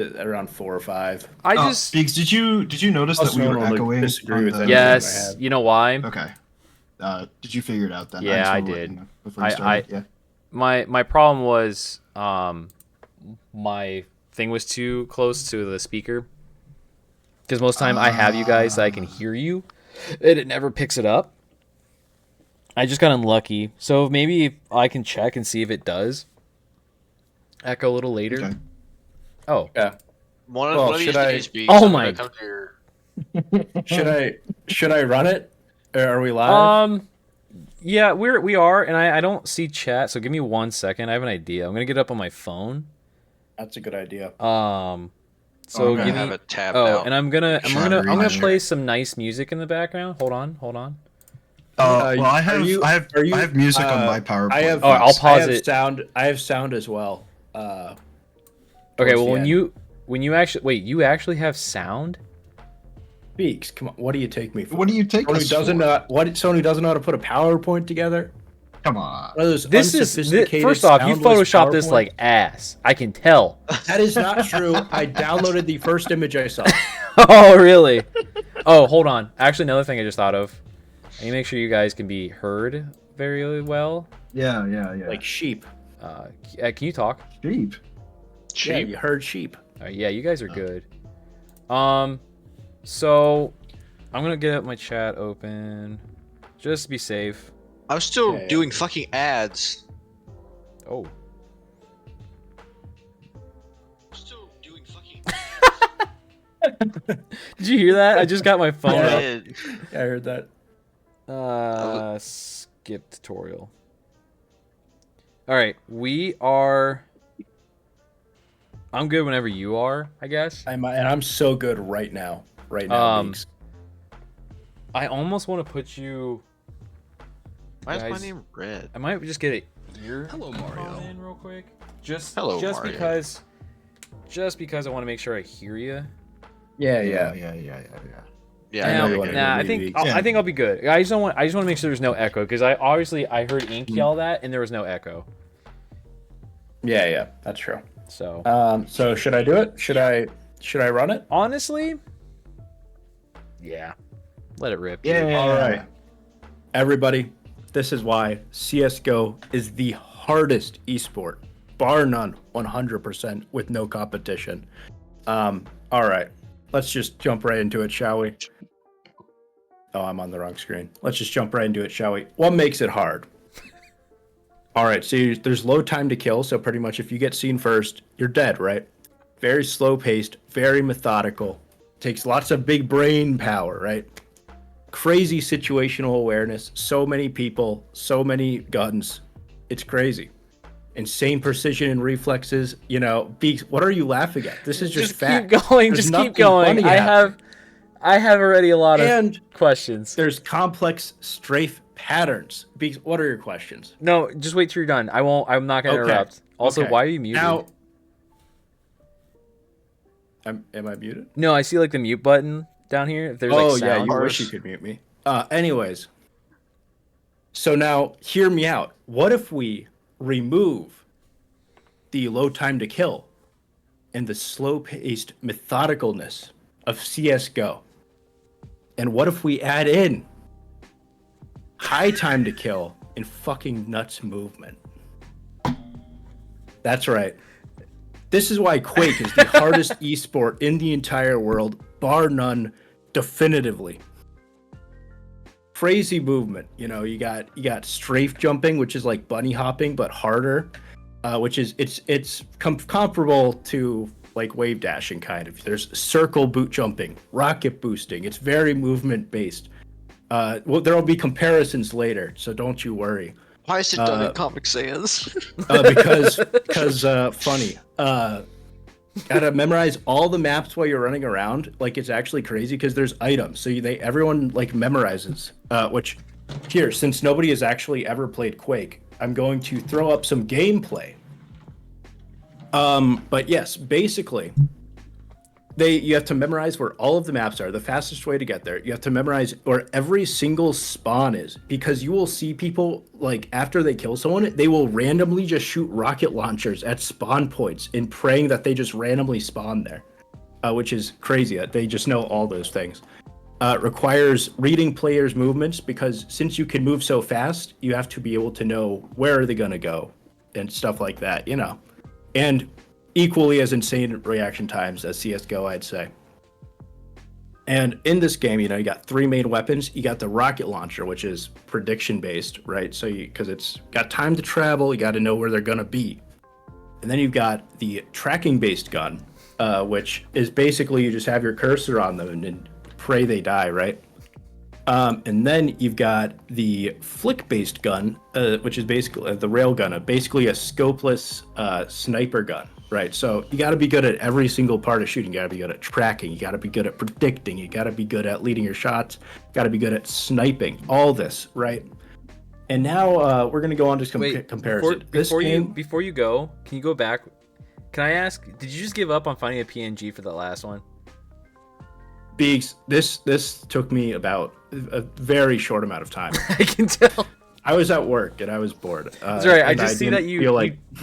around 4 or 5. I just Biggs, did you notice that we were echoing? Disagree with the... anything I yes. had. You know why? Okay. Did you figure it out then? Yeah, I just wanted to let did. you know before you started. Yeah. My problem was my thing was too close to the speaker. Because most of the time I have you guys that I can hear you, and it never picks it up. I just got unlucky. So maybe if I can check and see if it does echo a little later. Okay. Oh. Yeah. One Well, of these should I- days, be Oh I'm my- gonna come to your... Should I run it? Or are we live? Yeah, we are, and I don't see chat, so give me 1 second. I have an idea. I'm gonna get up on my phone. That's a good idea. So I'm I'm give gonna me. have it tabbed Oh, out. and I'm gonna Sure. play some nice music in the background. Hold on. Well, I have are I have music on my PowerPoint. I have. Oh, I'll pause I have it. Sound. I have sound as well. Okay, Towards well the when you actually wait, you actually have sound? Beaks, come on. What do you take me for? What do you take Someone us who doesn't for? know what Sony doesn't know how to put a PowerPoint together? Come on. One of those This is unsophisticated first off, you soundless photoshopped this PowerPoints? like ass. I can tell. That is not true. I downloaded the first image I saw. Oh, really? Oh, hold on. Actually, another thing I just thought of. I need to make sure you guys can be heard very well. Yeah. Like sheep. Can you talk? Sheep. Yeah, Cheap. you heard sheep. Yeah, you guys are good. So I'm gonna get my chat open, just to be safe. I'm still Yeah. doing fucking ads. Oh, I'm still doing fucking did you hear that? I just got my phone up. ads. Yeah, I heard that. Skip tutorial. All right, we are. I'm good whenever you are, I guess. I'm so good right now. Right now, Beaks. I almost want to put you. Why is my Guys, name red? I might just get a ear. Hello, Mario. In real quick. Just Hello, just Mario. because. Just because I want to make sure I hear you. Yeah. Yeah, I know I you know. wanna Nah, I be think weak. I think I'll be good. I just want to make sure there's no echo because I heard Ink yell that and there was no echo. Yeah, that's true. So So should I do it? Should I run it? honestly, yeah, let it rip. Yeah. All right. Everybody, this is why CS:GO is the hardest esport, bar none, 100% with no competition. All right. Let's just jump right into it, shall we? Oh, I'm on the wrong screen. Let's just jump right into it, shall we? What makes it hard? All right, so there's low time to kill, so pretty much if you get seen first, you're dead, right? Very slow paced, very methodical. Takes lots of big brain power, right? Crazy situational awareness, so many people, so many guns. It's crazy. Insane precision and reflexes, Beaks, what are you laughing at? This is just fact. keep going. There's Just nothing keep going. funny I happening. have already a lot of And questions. there's complex strafe patterns. Beaks, what are your questions? No, just wait till you're done. I'm not gonna Okay. interrupt. Also, Okay. why are you muted? Now, am I muted? No, I see like the mute button down here. If there's like sound. yeah, you bars. wish you could mute me. Anyways, so now hear me out. What if we remove the low time to kill and the slow-paced methodicalness of CS:GO? And what if we add in high time to kill and fucking nuts movement? That's right. This is why Quake is the hardest esport in the entire world, bar none, definitively. Crazy movement. You got strafe jumping, which is like bunny hopping but harder, which is it's comparable to like wave dashing kind of. There's circle boot jumping, rocket boosting. It's very movement based. Well, there'll be comparisons later, so don't you worry. Why is it done in Comic Sans? Because funny. Gotta memorize all the maps while you're running around. Like, it's actually crazy because there's items, so everyone like memorizes. Which here, since nobody has actually ever played Quake, I'm going to throw up some gameplay. But yes, basically, you have to memorize where all of the maps are, the fastest way to get there. You have to memorize where every single spawn is, because you will see people, like, after they kill someone, they will randomly just shoot rocket launchers at spawn points in praying that they just randomly spawn there, which is crazy that they just know all those things. It requires reading players' movements, because since you can move so fast, you have to be able to know where are they going to go and stuff like that, you know. And equally as insane reaction times as CSGO, I'd say. And in this game, you know, you got 3 main weapons. You got the rocket launcher, which is prediction based, right? So because it's got time to travel, you got to know where they're going to be. And then you've got the tracking based gun, which is basically you just have your cursor on them and pray they die, right? And then you've got the flick based gun, which is basically the rail gun, basically a scopeless sniper gun. Right, so you got to be good at every single part of shooting. You got to be good at tracking. You got to be good at predicting. You got to be good at leading your shots. Got to be good at sniping. All this, right? And now we're gonna go on to comparison. Before you go, can you go back? Can I ask? Did you just give up on finding a PNG for the last one? Beaks, this took me about a very short amount of time. I can tell. I was at work and I was bored. That's right. I just see that you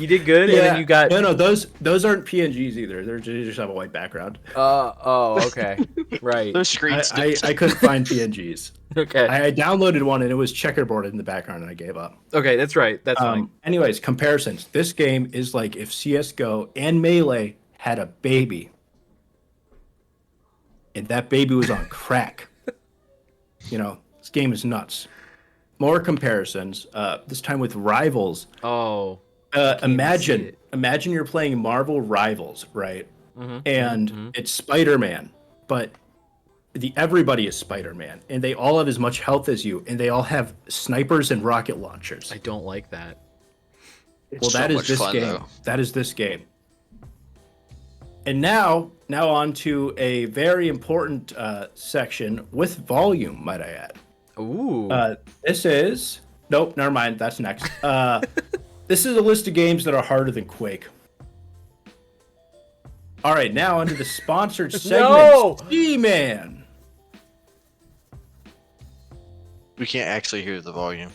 did good, and then you got no. Those aren't PNGs either. They just have a white background. Oh, okay, right. Those screens. I couldn't find PNGs. Okay. I downloaded one and it was checkerboarded in the background and I gave up. Okay, that's right. That's fine. Anyways, comparisons. This game is like if CS:GO and Melee had a baby, and that baby was on crack. You know, this game is nuts. More comparisons. This time with Rivals. Oh. Imagine you're playing Marvel Rivals, right? Mm-hmm, and it's Spider-Man, but everybody is Spider-Man, and they all have as much health as you, and they all have snipers and rocket launchers. I don't like that. Well, that is this game. Though. That is this game. And now on to a very important section with volume, might I add. Ooh. This is... Nope, never mind. That's next. This is a list of games that are harder than Quake. All right, now onto the sponsored segment. G-Man. We can't actually hear the volume.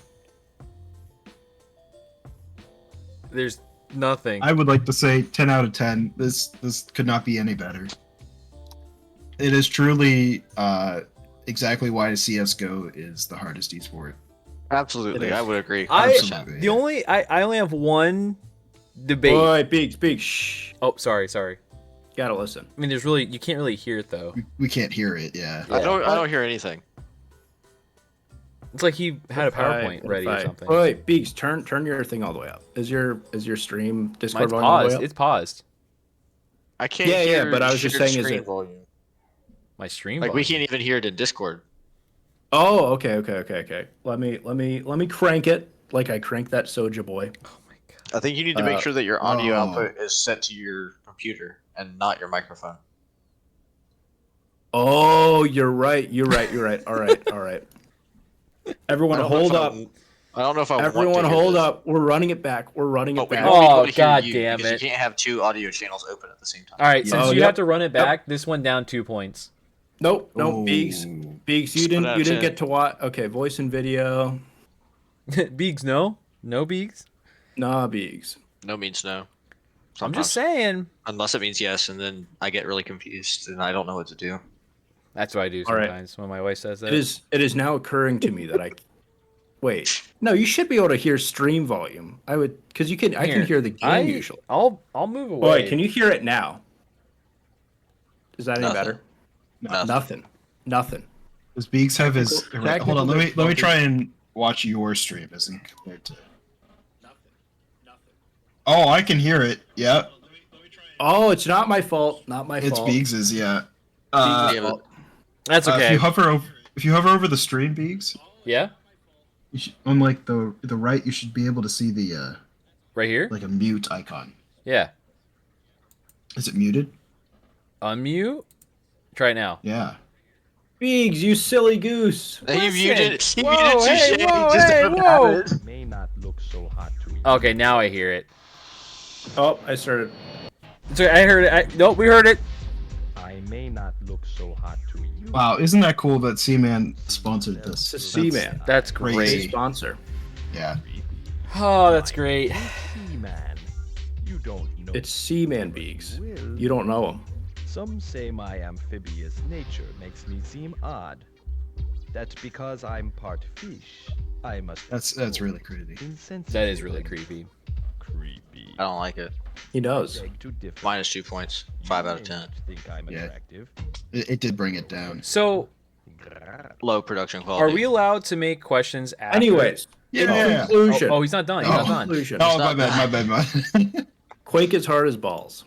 There's nothing. I would like to say 10 out of 10. This could not be any better. It is truly exactly why CS:GO is the hardest esport. Absolutely, I would agree. I only have one debate. Boy, Big, shh. Oh, sorry. Gotta listen. I mean, you can't really hear it though. We can't hear it. Yeah. I don't hear anything. It's like he had a PowerPoint ready or something. Wait, Beaks, turn your thing all the way up. Is your stream Discord volume paused. all the way up? It's paused. I can't hear. Yeah, but I was just saying, is it volume? My stream. Like volume. we can't even hear it in Discord. Oh, okay. Let me crank it like I crank that Soja boy. Oh my god. I think you need to make sure that your audio output is set to your computer and not your microphone. Oh, you're right. All right. Everyone hold up. I don't know if Everyone hold up. We're running it back. back. Oh, god damn it. You can't have 2 audio channels open at the same time. All right, since you have to run it back, this one down 2 points. Nope, Beaks, you didn't get to watch. Okay, voice and video. Beaks, no Beaks. Nah, Beaks. No means no. Sometimes. I'm just saying. Unless it means yes, and then I get really confused and I don't know what to do. That's what I do sometimes when my wife says that. It is now occurring to me that I wait. No, you should be able to hear stream volume. I would, because I can hear the game usually. I'll move away. Boy, can you hear it now? Is that any better? Nothing. Does Beaks have his? Hold on, let me try and watch your stream as in compared to. Nothing. Oh, I can hear it. Yeah. Oh, it's not my fault. It's Beaks's. Yeah. That's okay. If you hover over the stream, Beaks. Yeah. On like the right, you should be able to see the right here, like a mute icon. Yeah. Is it muted? Unmute. Try it now. Yeah. Beaks, you silly goose. You muted. Whoa. May not look so hot to you. Okay, now I hear it. Oh, I started. Sorry, I heard it. Nope, we heard it. I may not look so hot to you. Wow, isn't that cool that Seaman sponsored this? It's a Seaman. That's crazy. great. Sponsor. Yeah. Oh, that's great. Seaman. You don't know. It's Seaman Beaks. You don't know him. Some say my amphibious nature makes me seem odd. That's because I'm part fish. I must. That's really crazy. That is really creepy. Creepy. I don't like it. He knows. Beg to differ. Minus 2 points. 5 out of You 10. may not think I'm Yeah. attractive. It did bring it down. So, Low production quality. are we allowed to make questions after? Anyways, in Yeah. conclusion. Oh, he's not done. He's Oh. not done. Conclusion. Oh, my bad. Quake is hard as balls.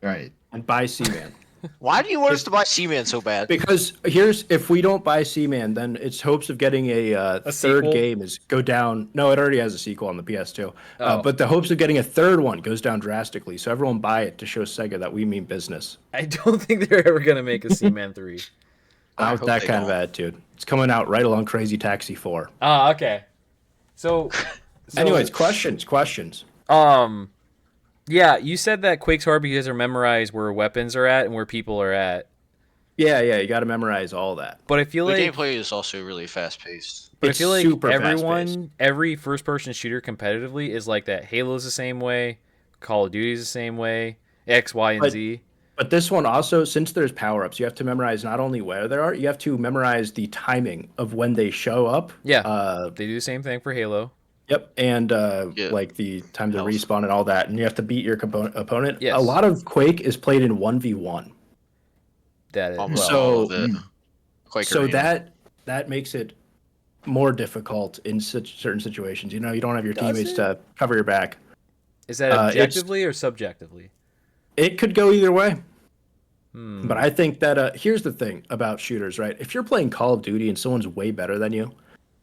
Right. And buy Seaman. Why do you want us to buy Seaman so bad? Because if we don't buy Seaman, then its hopes of getting a third sequel? game go down. No, it already has a sequel on the PS2. Oh. But the hopes of getting a third one goes down drastically. So everyone buy it to show Sega that we mean business. I don't think they're ever gonna make a Seaman 3. Not I with hope that they kind of don't. attitude. It's coming out right along Crazy Taxi 4. Ah, okay. So Anyways, questions. Yeah, you said that Quake's hard because they're memorized where weapons are at and where people are at. Yeah, you got to memorize all that. But I feel The like gameplay is also really fast paced. But It's I feel like super fast-paced. every first-person shooter competitively is like that. Halo's the same way, Call of Duty's the same way, X, Y, and But- Z. But this one also, since there's power-ups, you have to memorize not only where they are, you have to memorize the timing of when they show up. Yeah, they do the same thing for Halo. Yep, and Yeah. like the time to Health. respawn and all that, and you have to beat your opponent. Yes. A lot of Quake is played in 1v1. That is Almost So- all of it. Quake So Arena. that makes it more difficult in certain situations. You know, you don't have your Does teammates it? to cover your back. is that it's- objectively or subjectively? It could go either way. Hmm. But I think that here's the thing about shooters, right? If you're playing Call of Duty and someone's way better than you,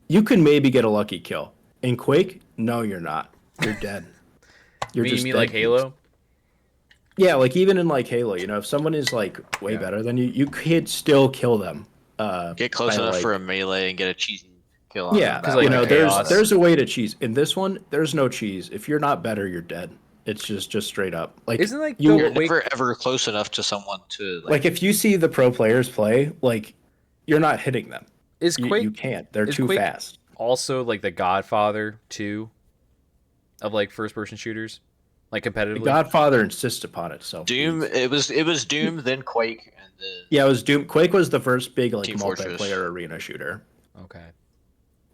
you can maybe get a lucky kill. In Quake, no, you're not. You're dead. You're You mean dead. like Halo? Yeah, like even in like Halo, you know, if someone is like way better than you, you could still kill them. Get close by, enough like- for a melee and get a cheesy kill on Yeah, them. Because, you like, know, the there's chaos. there's a way to cheese. In this one, there's no cheese. If you're not better, you're dead. It's just straight up. Like Isn't like you, You're the Quake? never ever close enough to someone to like if you see the pro players play, like you're not hitting them. Is Quake You can't. They're is too Quake fast. also like the Godfather 2 of like first-person shooters, like competitively? Godfather insists upon itself. Doom. It was Doom, then Quake, and then Yeah, it was Doom. Quake was the first big like Team Fortress. multiplayer arena shooter. Okay.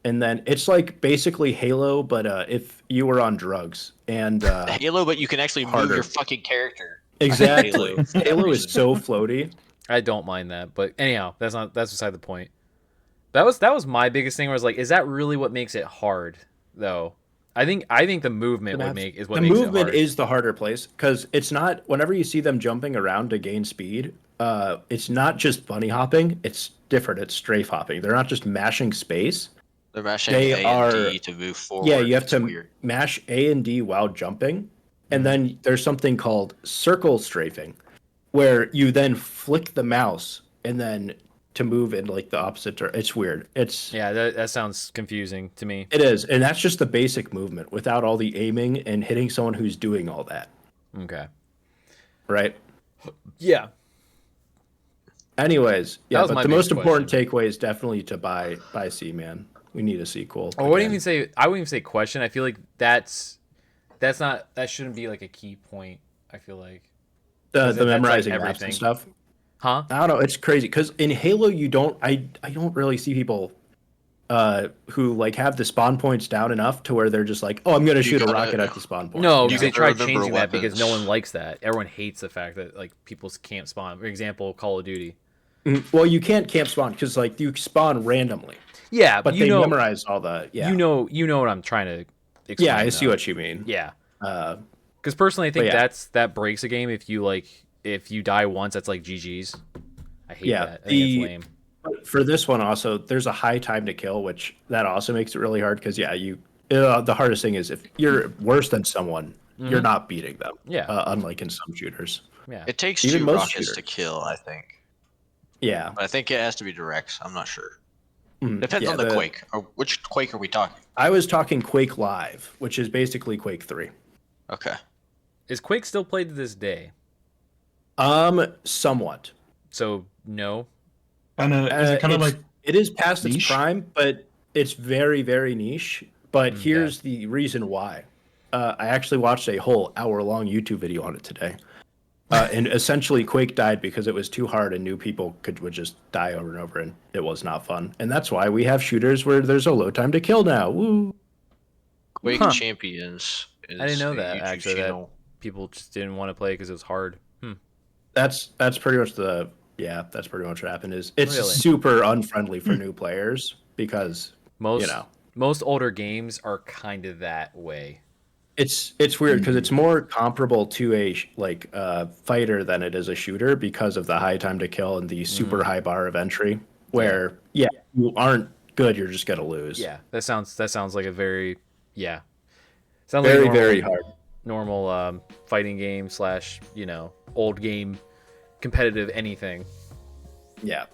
And then it's like basically Halo, but if you were on drugs. And Halo, but you can actually move harder. your fucking character. exactly, Halo. Halo is so floaty. I don't mind that, but anyhow, that's beside the point. That was my biggest thing. Was like, is that really what makes it hard, though? I think the movement The makes it movement hard. is the harder place because it's not. Whenever you see them jumping around to gain speed, it's not just bunny hopping. It's different. It's strafe hopping. They're not just mashing space. They're mashing They A are- and D to move forward. Yeah, you have It's to weird. mash A and D while jumping, and then there's something called circle strafing, where you then flick the mouse and then to move in like the opposite. It's weird. Yeah, that sounds confusing to me. It is, and that's just the basic movement without all the aiming and hitting someone who's doing all that, Okay. right? Yeah. Anyways, yeah, was my but the most biggest important takeaway is definitely to buy Seaman. We need a sequel. I wouldn't again. even say. I wouldn't even say question. I feel like that shouldn't be like a key point. I feel like. the that's, like, memorizing maps everything. and stuff. Huh? I don't know. It's crazy because in Halo, you don't. I don't really see people who like have the spawn points down enough to where they're just like, oh, I'm gonna shoot a gotta- rocket at the spawn point. No, You because know? they tried remember changing that because weapons. no one likes that. Everyone hates the fact that like people can't spawn. For example, Call of Duty. Well, you can't camp spawn because like you spawn randomly, Yeah, but you they know, memorize all the. Yeah, you know what I'm trying to. Explain, Yeah, I see though. what you mean. Yeah, Uh, because personally, I think But yeah. that breaks a game if you die once. That's like GG's. I hate Yeah, that. I think it's lame. But for this one also, there's a high time to kill, which that also makes it really hard because the hardest thing is if you're worse than someone, you're not beating them. Yeah. Unlike in some shooters. Yeah. It takes Even two most rockets shooters. to kill, I think. Yeah. But I think it has to be directs. I'm not sure. Mhm. Depends Yeah, on the Quake. Or which Quake are we talking? I was talking Quake Live, which is basically Quake 3. Okay. Is Quake still played to this day? Somewhat. So no. Kind of is it kind of like it is past its niche? prime, but it's very, very niche. But Okay. here's the reason why. I actually watched a whole hour-long YouTube video on it today. And essentially, Quake died because it was too hard, and new people would just die over and over, and it was not fun. And that's why we have shooters where there's a low time to kill now. Woo! Quake Huh. Champions is I didn't know a that YouTube actually. That channel. people just didn't want to play because it was hard. That's pretty much that's pretty much what happened. Is it's Really? super unfriendly for new players because Most know. most older games are kind of that way. it's weird because it's more comparable to a fighter than it is a shooter because of the high time to kill and the super high bar of entry. Where you aren't good, you're just gonna lose. Yeah, that sounds like a very sounds like a Very, normal, very hard. normal fighting game / old game competitive anything. Yeah.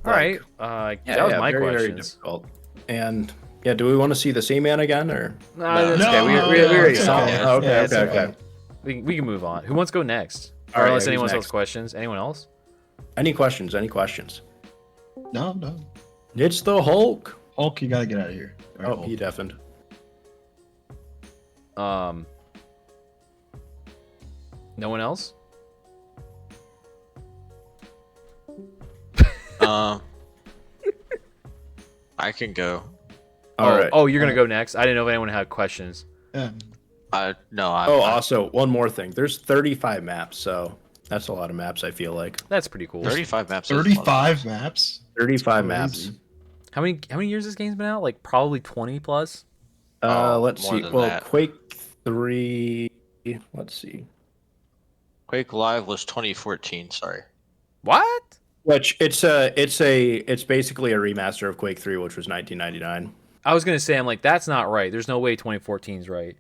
All right, that was my very, very questions. difficult. And do we want to see the same man again or? Nah, that's No, okay. We no, already it's saw okay. it. Oh, okay, Yeah, it's okay. okay. We can move on. Who wants to go next? All Or right, unless who's anyone else next? questions. Anyone else? Any questions? Any questions? No. It's the Hulk. Hulk, you gotta get out of here. All right, Oh, Hulk. he deafened. No one else? I can go. All right. Oh, you're gonna go next. I didn't know if anyone had questions. Yeah. No. Also, one more thing. There's 35 maps, so that's a lot of maps. I feel like That's pretty cool. 35 maps. is a lot of 35 maps. 35 Crazy. maps. How many years this game's been out? Like probably 20 plus. Let's more see. than Well, that. Quake 3. Let's see. Quake Live was 2014. Sorry. What? Which it's basically a remaster of Quake 3, which was 1999. I was gonna say, I'm like, that's not right. There's no way 2014's right.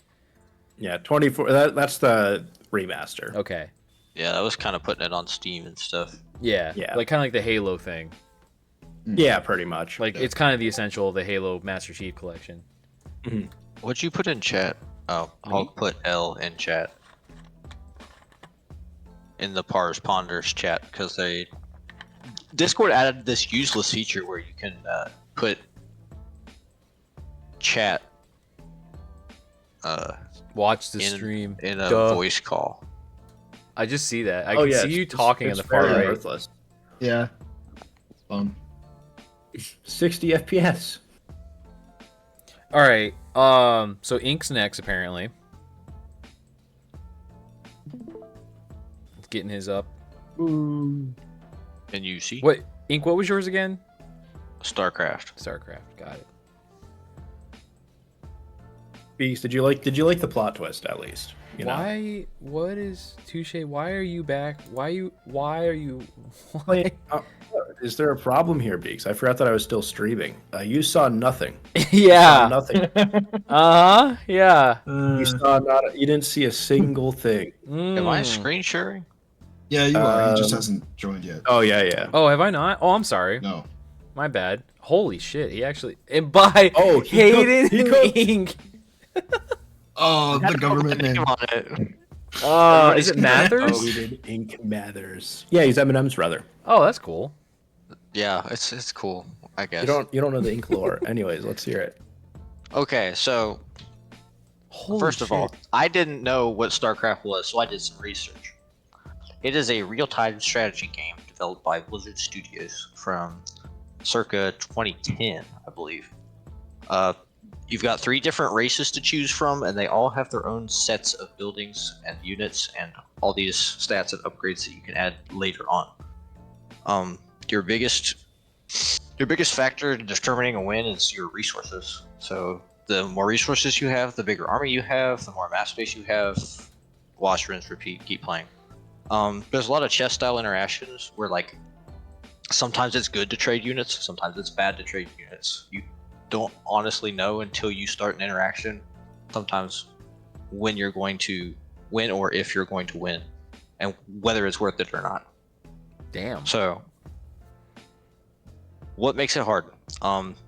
Yeah, 24. That's the remaster. Okay. Yeah, that was kind of putting it on Steam and stuff. Yeah. Yeah. Like kind of like the Halo thing. Yeah, pretty much. Like it's kind of the essential of the Halo Master Chief Collection. What'd you put in chat? Oh, Hulk put L in chat. In the Pars Ponders chat, because Discord added this useless feature where you can put chat Watch the stream. in a Duh. voice call. I just see that. I can see you it's- talking it's on the far very right. worthless. Yeah. It's fun. 60 FPS. All right. So Ink's next apparently. Getting his up. And you see What Ink? What was yours again? StarCraft. StarCraft. Got it. Beast, did you like the plot twist at least? You know? Why? What is Touche? Why are you back? Why are you? Wait, is there a problem here, Beaks? I forgot that I was still streaming. You saw nothing. Saw Yeah. nothing. Yeah. You saw not. You didn't see a single thing. Am I Mm. screen sharing? Yeah, you are. He just Um, hasn't joined yet. Oh yeah. Oh, have I not? Oh, I'm sorry. No. My bad. Holy shit. He actually. And by Oh, he Hayden cooked. He cooked. Ink. Oh, the government name. on it. Is it Mathers? Hayden Ink Mathers. Yeah, he's Eminem's brother. Oh, that's cool. Yeah, it's cool. I guess. You don't know the Ink lore. Anyways, let's hear it. Okay, so Holy first of shit. all, I didn't know what StarCraft was, so I did some research. It is a real-time strategy game developed by Blizzard Studios from circa 2010, I believe. You've got 3 different races to choose from, and they all have their own sets of buildings and units and all these stats and upgrades that you can add later on. Your biggest factor in determining a win is your resources. So the more resources you have, the bigger army you have, the more map space you have. Wash, rinse, repeat, keep playing. There's a lot of chess style interactions where like sometimes it's good to trade units, sometimes it's bad to trade units. You don't honestly know until you start an interaction sometimes when you're going to win or if you're going to win and whether it's worth it or not. Damn. So what makes it hard?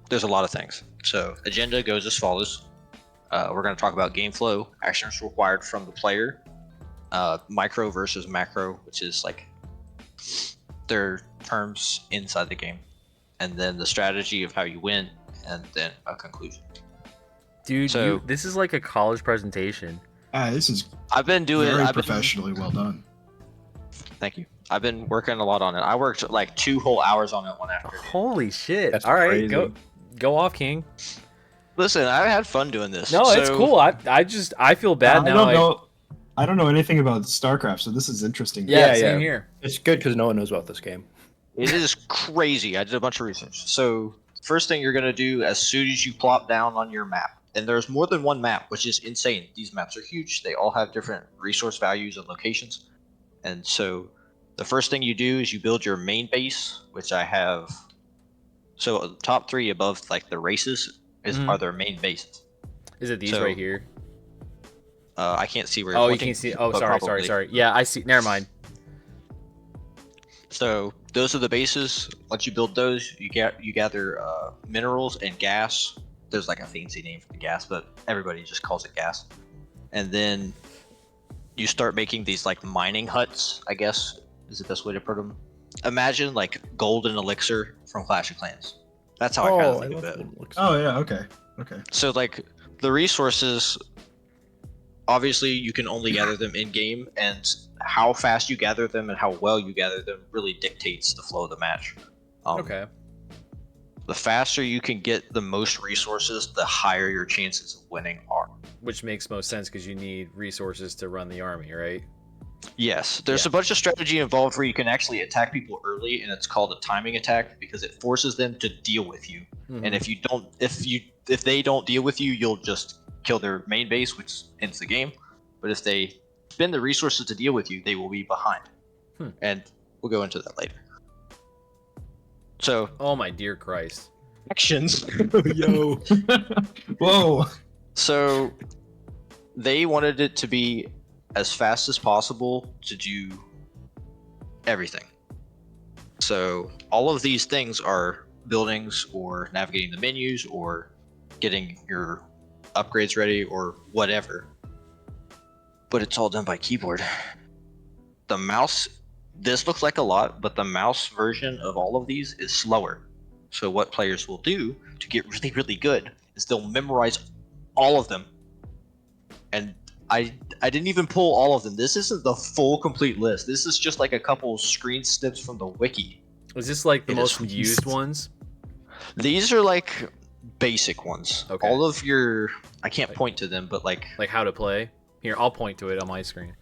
There's a lot of things. So agenda goes as follows. We're going to talk about game flow, actions required from the player, micro versus macro, which is like their terms inside the game, and then the strategy of how you win, and then a conclusion. Dude, So- this is like a college presentation. This is I've been doing. very I've been, professionally well done. thank you. I've been working a lot on it. I worked like 2 whole hours on it one afternoon. Holy shit! That's All right, crazy. go off, King. Listen, I had fun doing this. No, it's So- cool. I feel bad I now. don't know. I don't know anything about StarCraft, so this is interesting. Yeah, Yeah, same yeah. here. It's good because no one knows about this game. It is crazy. I did a bunch of research. So, first thing you're going to do as soon as you plop down on your map, and there's more than one map, which is insane. These maps are huge. They all have different resource values and locations. And so, the first thing you do is you build your main base, which I have. So, top 3 above like the races are their main bases. Is it these So- right here? I can't see where you're Oh, you pointing, can see. Oh, but sorry. probably. Yeah, I see. Never mind. So those are the bases. Once you build those, you gather minerals and gas. There's like a fancy name for the gas, but everybody just calls it gas. And then you start making these like mining huts, I guess is the best way to put them. Imagine like golden elixir from Clash of Clans. That's how I kind of think of it. Oh yeah. Okay. Okay. So like the resources, obviously you can only gather them in game, and how fast you gather them and how well you gather them really dictates the flow of the match. Okay. The faster you can get the most resources, the higher your chances of winning are. Which makes most sense because you need resources to run the army, right? Yes, there's Yeah. a bunch of strategy involved where you can actually attack people early, and it's called a timing attack because it forces them to deal with you. Mhm. And if they don't deal with you, you'll just kill their main base, which ends the game. But if they spend the resources to deal with you, they will be behind. And we'll go into that later. So Oh my dear Christ. actions. Yo. Whoa. So they wanted it to be as fast as possible to do everything. So all of these things are buildings or navigating the menus or getting your upgrades ready or whatever. But it's all done by keyboard. The mouse, this looks like a lot, but the mouse version of all of these is slower. So what players will do to get really, really good is they'll memorize all of them. And I didn't even pull all of them. This isn't the full complete list. This is just like a couple screen snips from the wiki. Is this like the It most is- used ones? These are like basic ones. Okay. All of your, I can't point to them, but like, Like how to play? Here, I'll point to it on my screen.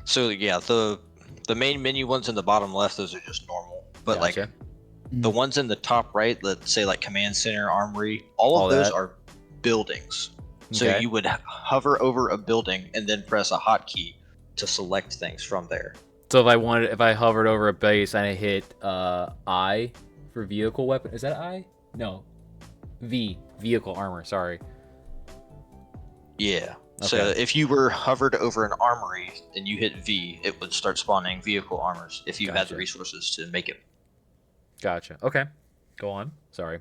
so yeah, the main menu ones in the bottom left, those are just normal. But like Gotcha. the ones in the top right, let's say like command center, armory, all of those that. are buildings. So Okay. you would hover over a building and then press a hotkey to select things from there. So if I hovered over a base and I hit I for vehicle weapon, is that I? No, V, vehicle armor. Sorry. Yeah. So Okay. if you were hovered over an armory and you hit V, it would start spawning vehicle armors if you had Gotcha. the resources to make it. Gotcha. Okay, go on. Sorry.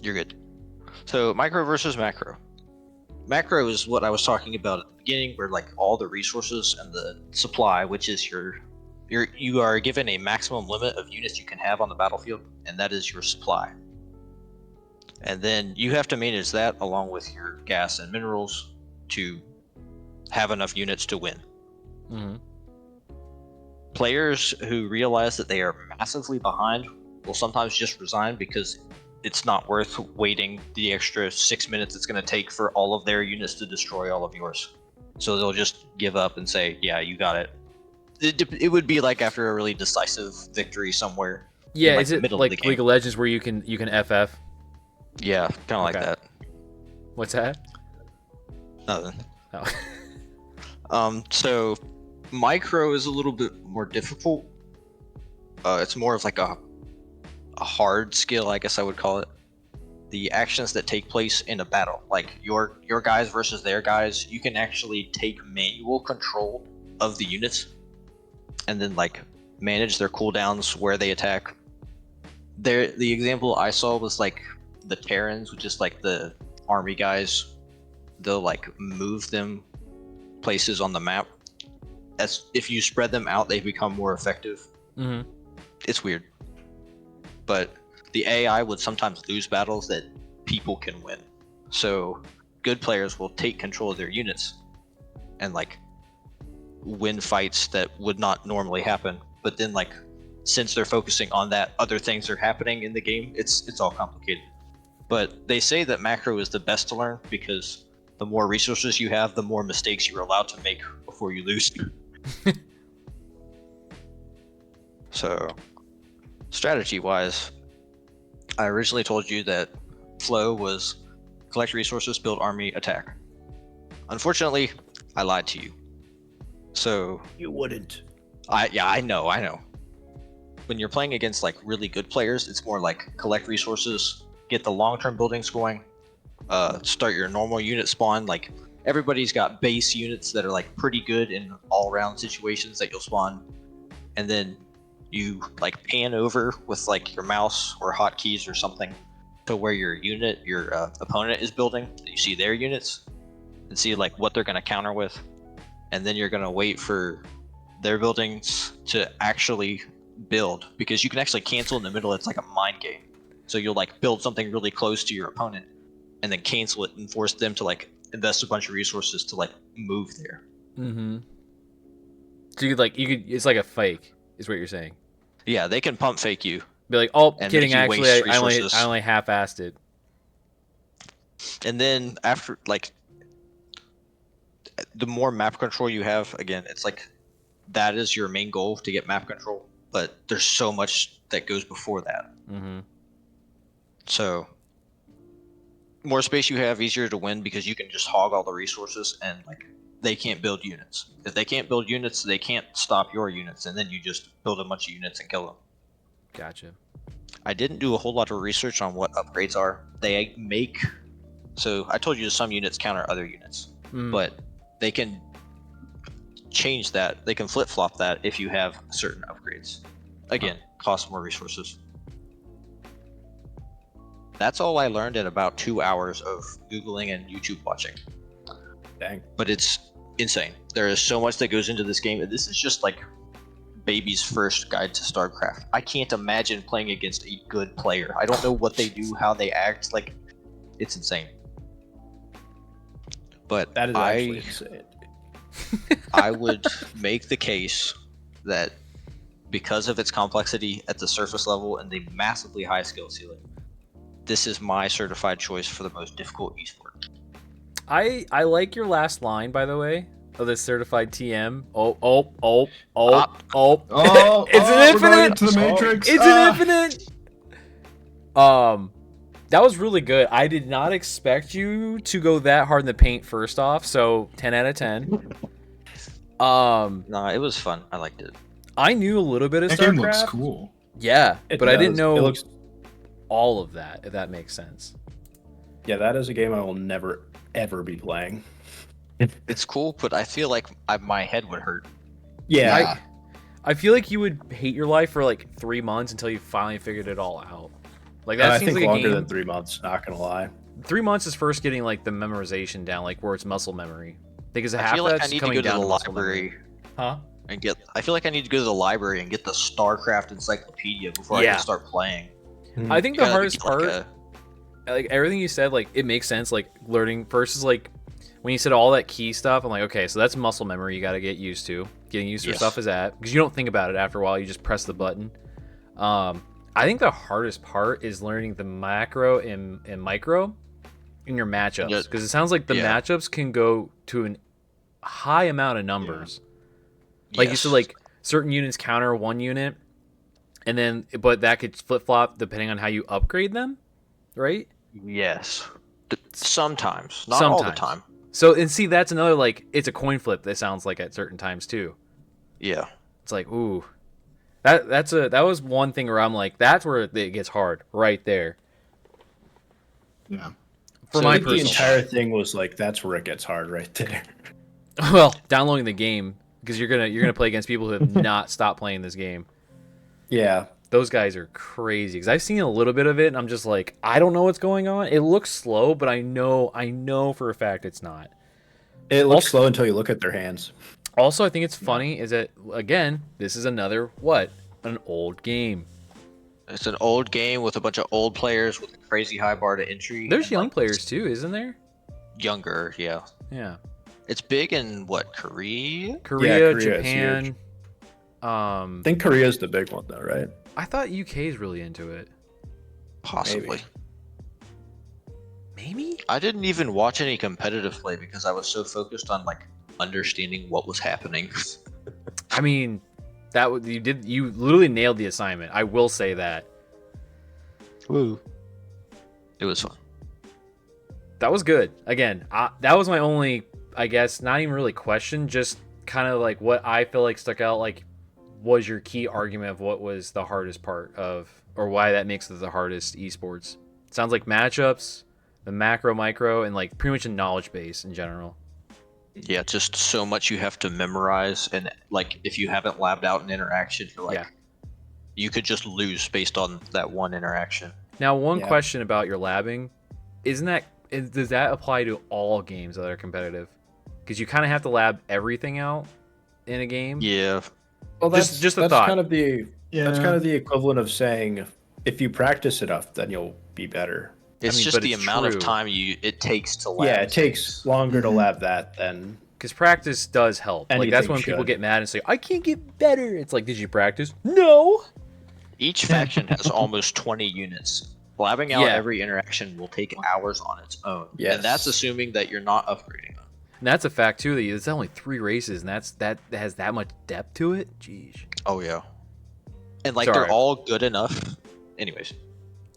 You're good. So micro versus macro. Macro is what I was talking about at the beginning, where like all the resources and the supply, which is you are given a maximum limit of units you can have on the battlefield, and that is your supply. And then you have to manage that along with your gas and minerals to have enough units to win. Mm-hmm. Players who realize that they are massively behind will sometimes just resign because it's not worth waiting the extra 6 minutes it's going to take for all of their units to destroy all of yours. So they'll just give up and say, yeah, you got it. It would be like after a really decisive victory somewhere. Yeah, like, is it middle of like the game. League of Legends where you can FF? Yeah, kind of like Okay. that. What's that? Nothing. Oh. So micro is a little bit more difficult. It's more of like a hard skill, I guess I would call it. The actions that take place in a battle, like your guys versus their guys, you can actually take manual control of the units and then like manage their cooldowns, where they attack. The example I saw was like the Terrans, which is like the army guys. They'll like move them places on the map. As if you spread them out, they become more effective. Mm-hmm. It's weird. But the AI would sometimes lose battles that people can win. So good players will take control of their units and like win fights that would not normally happen. But then like since they're focusing on that, other things are happening in the game. It's all complicated. But they say that macro is the best to learn because the more resources you have, the more mistakes you're allowed to make before you lose. So, strategy-wise, I originally told you that flow was collect resources, build army, attack. Unfortunately, I lied to you. So You wouldn't. I know. When you're playing against like really good players, it's more like collect resources, get the long-term buildings going, start your normal unit spawn. Like everybody's got base units that are like pretty good in all-around situations that you'll spawn, and then you like pan over with like your mouse or hotkeys or something to where your opponent is building. You see their units and see like what they're going to counter with, and then you're going to wait for their buildings to actually build, because you can actually cancel in the middle. It's like a mind game. So you'll like build something really close to your opponent and then cancel it and force them to like invest a bunch of resources to like move there. Mm-hmm. So you could it's like a fake, is what you're saying. Yeah, they can pump fake you. Be like, oh, And kidding. make you Actually, waste I resources. only half-assed it. And then after like the more map control you have, again, it's like that is your main goal, to get map control. But there's so much that goes before that. Mm-hmm. So more space you have, easier to win, because you can just hog all the resources, and like they can't build units. If they can't build units, they can't stop your units, and then you just build a bunch of units and kill them. Gotcha. I didn't do a whole lot of research on what upgrades are. They make, so I told you some units counter other units, but they can change that. They can flip-flop that if you have certain upgrades. Again, cost more resources. That's all I learned in about 2 hours of Googling and YouTube watching. Dang. But it's insane. There is so much that goes into this game, and this is just like baby's first guide to StarCraft. I can't imagine playing against a good player. I don't know what they do, how they act. Like, it's insane. But That is actually insane. I would make the case that because of its complexity at the surface level and the massively high skill ceiling, this is my certified choice for the most difficult esport. I like your last line, by the way, of this certified TM. Oh, it's an we're going infinite. into the Matrix. It's an infinite. That was really good. I did not expect you to go that hard in the paint. First off, so 10 out of 10. No, it was fun. I liked it. I knew a little bit of That StarCraft. game looks cool. Yeah, It but I didn't does. know It looks. all of that. If that makes sense. Yeah, that is a game I will never ever be playing. It's cool, but I feel like my head would hurt. Yeah. I feel like you would hate your life for like 3 months until you finally figured it all out. Like that I seems think like a longer game. than 3 months. Not gonna lie. 3 months is first getting like the memorization down, like where it's muscle memory. Because I half feel of like I that's need to coming go to down the muscle memory. library Huh? and get. I feel like I need to go to the library and get the StarCraft encyclopedia before I Yeah. can start playing. I think You the gotta hardest get, like, part, like everything you said, like it makes sense. Like learning first is like when you said all that key stuff. I'm like, okay, so that's muscle memory. You got to get used to. Getting used to Yes. stuff is that because you don't think about it after a while. You just press the button. I think the hardest part is learning the macro and micro in your matchups, Yeah. because it sounds like the Yeah. matchups can go to an high amount of numbers. Like you yes. said, like certain units counter one unit, and then but that could flip flop depending on how you upgrade them, right? Yes. Sometimes, not all the Sometimes. time. So and see, that's another like it's a coin flip. That sounds like at certain times too. Yeah. It's like ooh, that was one thing where I'm like that's where it gets hard right there. Yeah. For So my I think the personal entire thing was like that's where it gets hard right there. well, downloading the game because you're gonna play against people who have not stopped playing this game. Yeah. Those guys are crazy because I've seen a little bit of it and I'm just like I don't know what's going on. It looks slow, but I know for a fact it's not. It looks Also- slow until you look at their hands. Also, I think it's funny is that again, this is another an old game. It's an old game with a bunch of old players with a crazy high bar to entry. There's and, young like, players too, isn't there? Younger, yeah. Yeah. It's big in what, Korea? Korea, Korea is Japan. huge. I think Korea's the big one though, right? I thought UK's really into it. Possibly. Maybe? I didn't even watch any competitive play because I was so focused on like understanding what was happening. I mean, you literally nailed the assignment. I will say that. Woo. It was fun. That was good. Again, that was my only, I guess, not even really question, just kind of like what I feel like stuck out, like, was your key argument of what was the hardest part of, or why that makes it the hardest esports. Sounds like matchups, the macro, micro, and like pretty much a knowledge base in general. Yeah, just so much you have to memorize, and like if you haven't labbed out an interaction, you're like, you could just lose based on that one interaction. Now, one question about your labbing, does that apply to all games that are competitive? Because you kind of have to lab everything out in a game. Yeah. Well, just a that's thought. kind of that's kind of the equivalent of saying if you practice enough, then you'll be better. It's just the amount of time it takes to lab. Yeah, it takes longer to lab that than. Because practice does help. Like that's when people should. get mad and say, "I can't get better." It's like, did you practice? No. Each faction has almost 20 units. Blabbing out every interaction will take hours on its own. Yes. And that's assuming that you're not upgrading them. And that's a fact too. That it's only 3 races, and that has that much depth to it. Jeez. Oh yeah. And like they're all good enough. Anyways.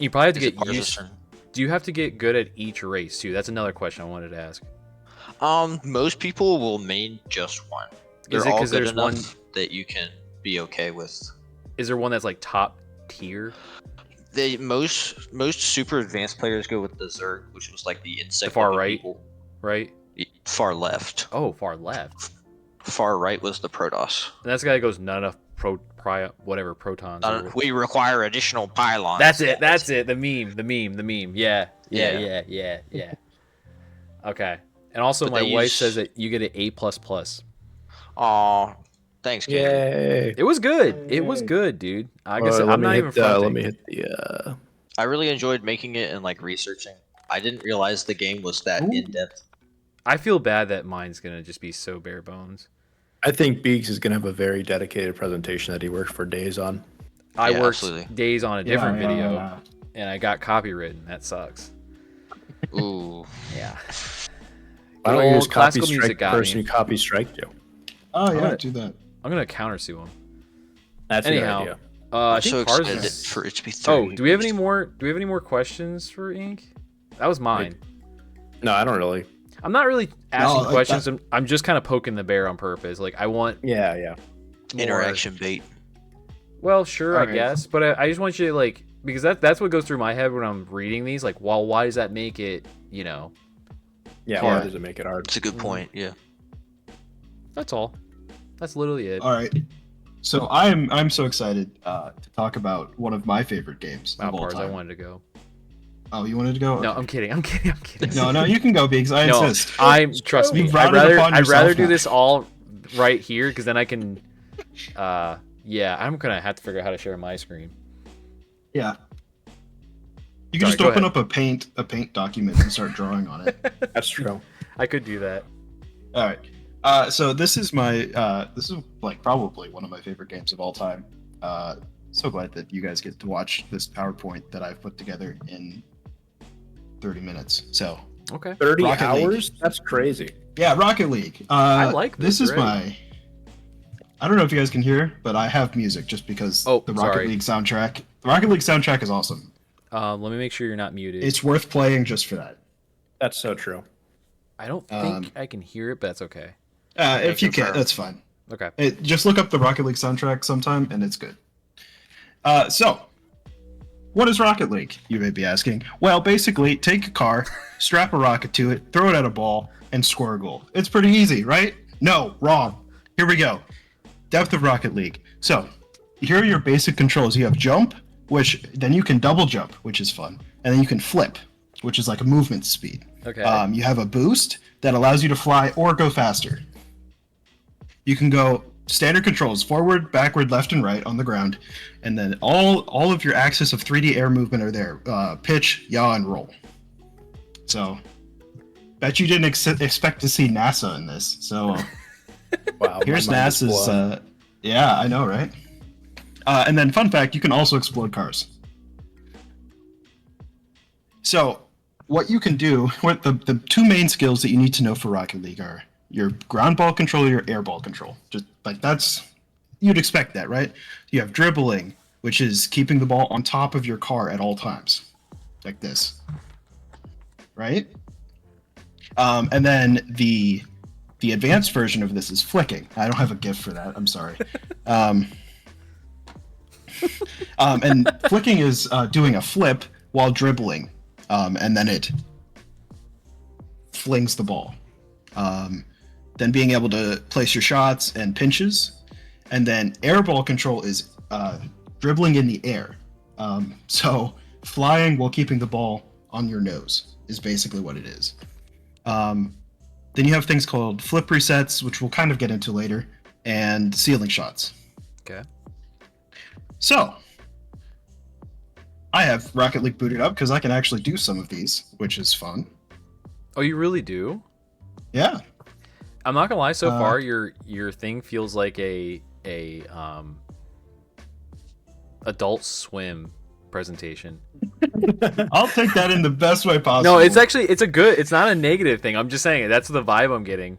You probably have to get used. Do you have to get good at each race too? That's another question I wanted to ask. Most people will main just one. They're all good enough that you can be okay with. Is there one that's like top tier? Most super advanced players go with the Zerg, which was like the insect. The far right, people. Right? Far left. Oh, far left. Far right was the Protoss. And that's the guy that goes none of protons. We require additional pylons. That's it. That's it. The meme. Yeah. Okay. And also, my wife says that you get an A++. Aw, thanks, kid. Yay! It was good. It was good, dude. I guess I'm not even fronting. Let me hit the. I really enjoyed making it and like researching. I didn't realize the game was that in depth. I feel bad that mine's gonna just be so bare bones. I think Beeks is gonna have a very dedicated presentation that he worked for days on. I worked days on a different video, and I got copywritten. That sucks. Ooh. Yeah. Why don't you just copy classical strike music the got person me. who copy strike you? Oh yeah, do that. I'm gonna countersue him. That's Anyhow, a good idea. I I'm think so Cars excited is- for it to be 30. Oh, do we have any more? Do we have any more questions for Ink? That was mine. No, I don't really. I'm not really asking like questions. I'm just kind of poking the bear on purpose. Like I want Yeah. more- Interaction bait. Well, sure, I Alright. guess, but I just want you to like because that's what goes through my head when I'm reading these. Like, well, why does that make it? Yeah, Yeah. why does it make it hard? It's a good point. Yeah. That's all. That's literally it. All right. So I'm so excited to talk about one of my favorite games Wow, of all Pars, I time. wanted to go. Oh, you wanted to go? No, Okay. I'm kidding. I'm kidding. I'm kidding. No, you can go, Biggs. I No, insist. trust me. You brought it upon I'd rather yourself do now. this all right here because then I can. Yeah, I'm gonna have to figure out how to share my screen. Yeah. You can Sorry, just go open ahead. up a paint document and start drawing on it. That's true. I could do that. All right. So this is this is like probably one of my favorite games of all time. So glad that you guys get to watch this PowerPoint that I've put together in 30 minutes. So Okay. 30 Rocket hours? League. That's crazy. yeah, Rocket League. I like this is already. my. I don't know if you guys can hear, but I have music just because Oh, the Rocket sorry. League soundtrack. The Rocket League soundtrack is awesome. Let me make sure you're not muted. It's worth playing just for that. That's so true. I don't think I can hear it, but that's okay. If you can, confirm. that's fine. Okay. Just look up the Rocket League soundtrack sometime, and it's good. So, what is Rocket League, you may be asking? Well, basically, take a car, strap a rocket to it, throw it at a ball, and score a goal. It's pretty easy, right? No, wrong. Here we go. Depth of Rocket League. So, here are your basic controls. You have jump, which then you can double jump, which is fun. And then you can flip, which is like a movement speed. Okay. You have a boost that allows you to fly or go faster. You can go standard controls: forward, backward, left, and right on the ground, and then all of your axis of 3D air movement are there: pitch, yaw, and roll. So, bet you didn't expect to see NASA in this. So, Wow. here's my mind is NASA's. blown. Yeah, I know, right? And then, fun fact: you can also explode cars. So, what you can do, what the two main skills that you need to know for Rocket League are your ground ball control, your air ball control. Just like you'd expect that, right? You have dribbling, which is keeping the ball on top of your car at all times, like this, right? And then the advanced version of this is flicking. I don't have a GIF for that. I'm sorry. And flicking is doing a flip while dribbling, and then it flings the ball. Then being able to place your shots and pinches, and then air ball control is dribbling in the air. So flying while keeping the ball on your nose is basically what it is. Then you have things called flip resets, which we'll kind of get into later, and ceiling shots. Okay. So I have Rocket League booted up because I can actually do some of these, which is fun. Oh, you really do? Yeah. I'm not gonna lie. So far, your thing feels like a Adult Swim presentation. I'll take that in the best way possible. No, it's actually it's not a negative thing. I'm just saying that's the vibe I'm getting.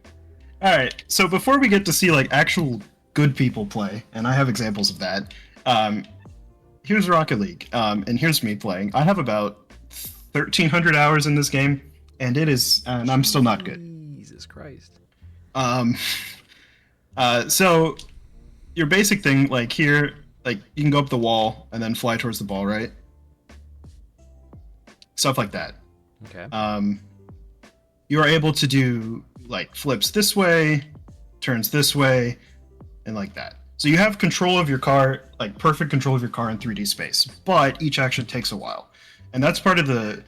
All right. So before we get to see like actual good people play, and I have examples of that. Here's Rocket League, and here's me playing. I have about 1,300 hours in this game, and I'm still not good. Jesus Christ. So your basic thing, like here, like you can go up the wall and then fly towards the ball, right? Stuff like that. Okay. You are able to do like flips this way, turns this way, and like that. So you have control of your car, like perfect control of your car in 3D space, but each action takes a while. And that's part of the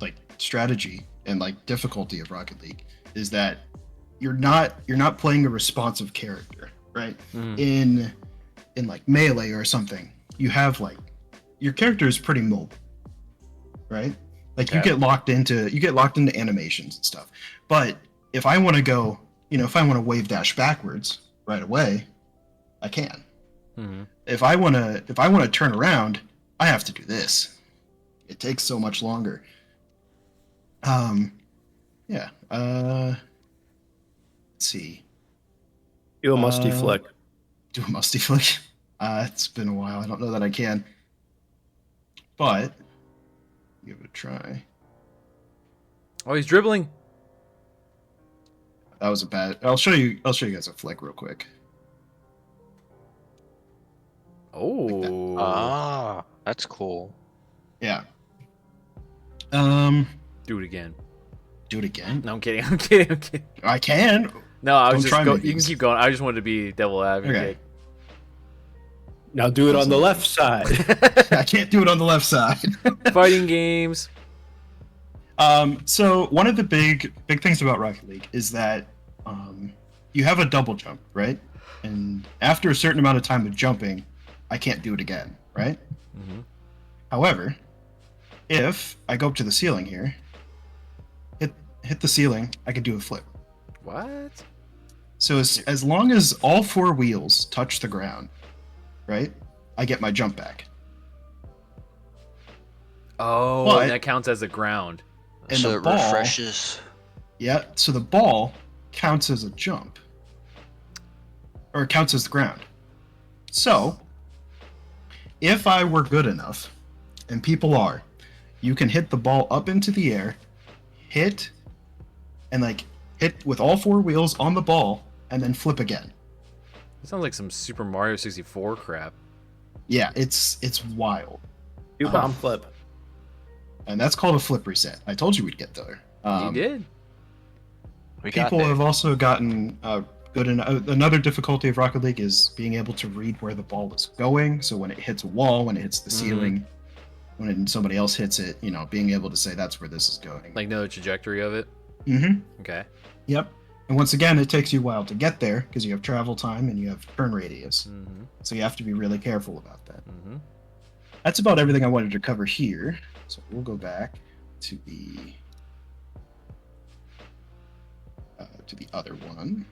like strategy and like difficulty of Rocket League is that you're not playing a responsive character, right? In like Melee or something, you have like your character is pretty mobile, right? Like you get locked into animations and stuff. But if I want to go, if I want to wave dash backwards right away, I can. Mm-hmm. If I want to turn around, I have to do this. It takes so much longer. Yeah. Let's see. Do a musty flick. Do a musty flick. It's been a while. I don't know that I can. But give it a try. Oh, he's dribbling. That was a bad. I'll show you guys a flick real quick. Oh. Ah, that's cool. Yeah. Do it again. Do it again. No, I'm kidding. I'm kidding. I can. No, I was Don't try just me, you can keep going. I just wanted to be devil advocate. Okay. Now do it on the left side. I can't do it on the left side. Fighting games. So one of the big things about Rocket League is that you have a double jump, right? And after a certain amount of time of jumping, I can't do it again, right? Mm-hmm. However, if I go up to the ceiling here, hit the ceiling, I can do a flip. What? So as long as all four wheels touch the ground, right, I get my jump back. Oh, But- that counts as a ground. And So the it ball, refreshes. yeah, so the ball counts as a jump. Or it counts as the ground. So, if I were good enough, and people are, you can hit the ball up into the air, hit with all four wheels on the ball, and then flip again. That sounds like some Super Mario 64 crap. Yeah, it's wild. Do bomb flip. And that's called a flip reset. I told you we'd get there. You did. We got People there. have also gotten good. Another difficulty of Rocket League is being able to read where the ball is going. So when it hits a wall, when it hits the ceiling, when somebody else hits it, being able to say that's where this is going. Like know the trajectory of it. Mm-hmm. Okay. Yep. And once again, it takes you a while to get there because you have travel time and you have turn radius. Mm-hmm. So you have to be really careful about that. Mm-hmm. That's about everything I wanted to cover here. So we'll go back to the other one,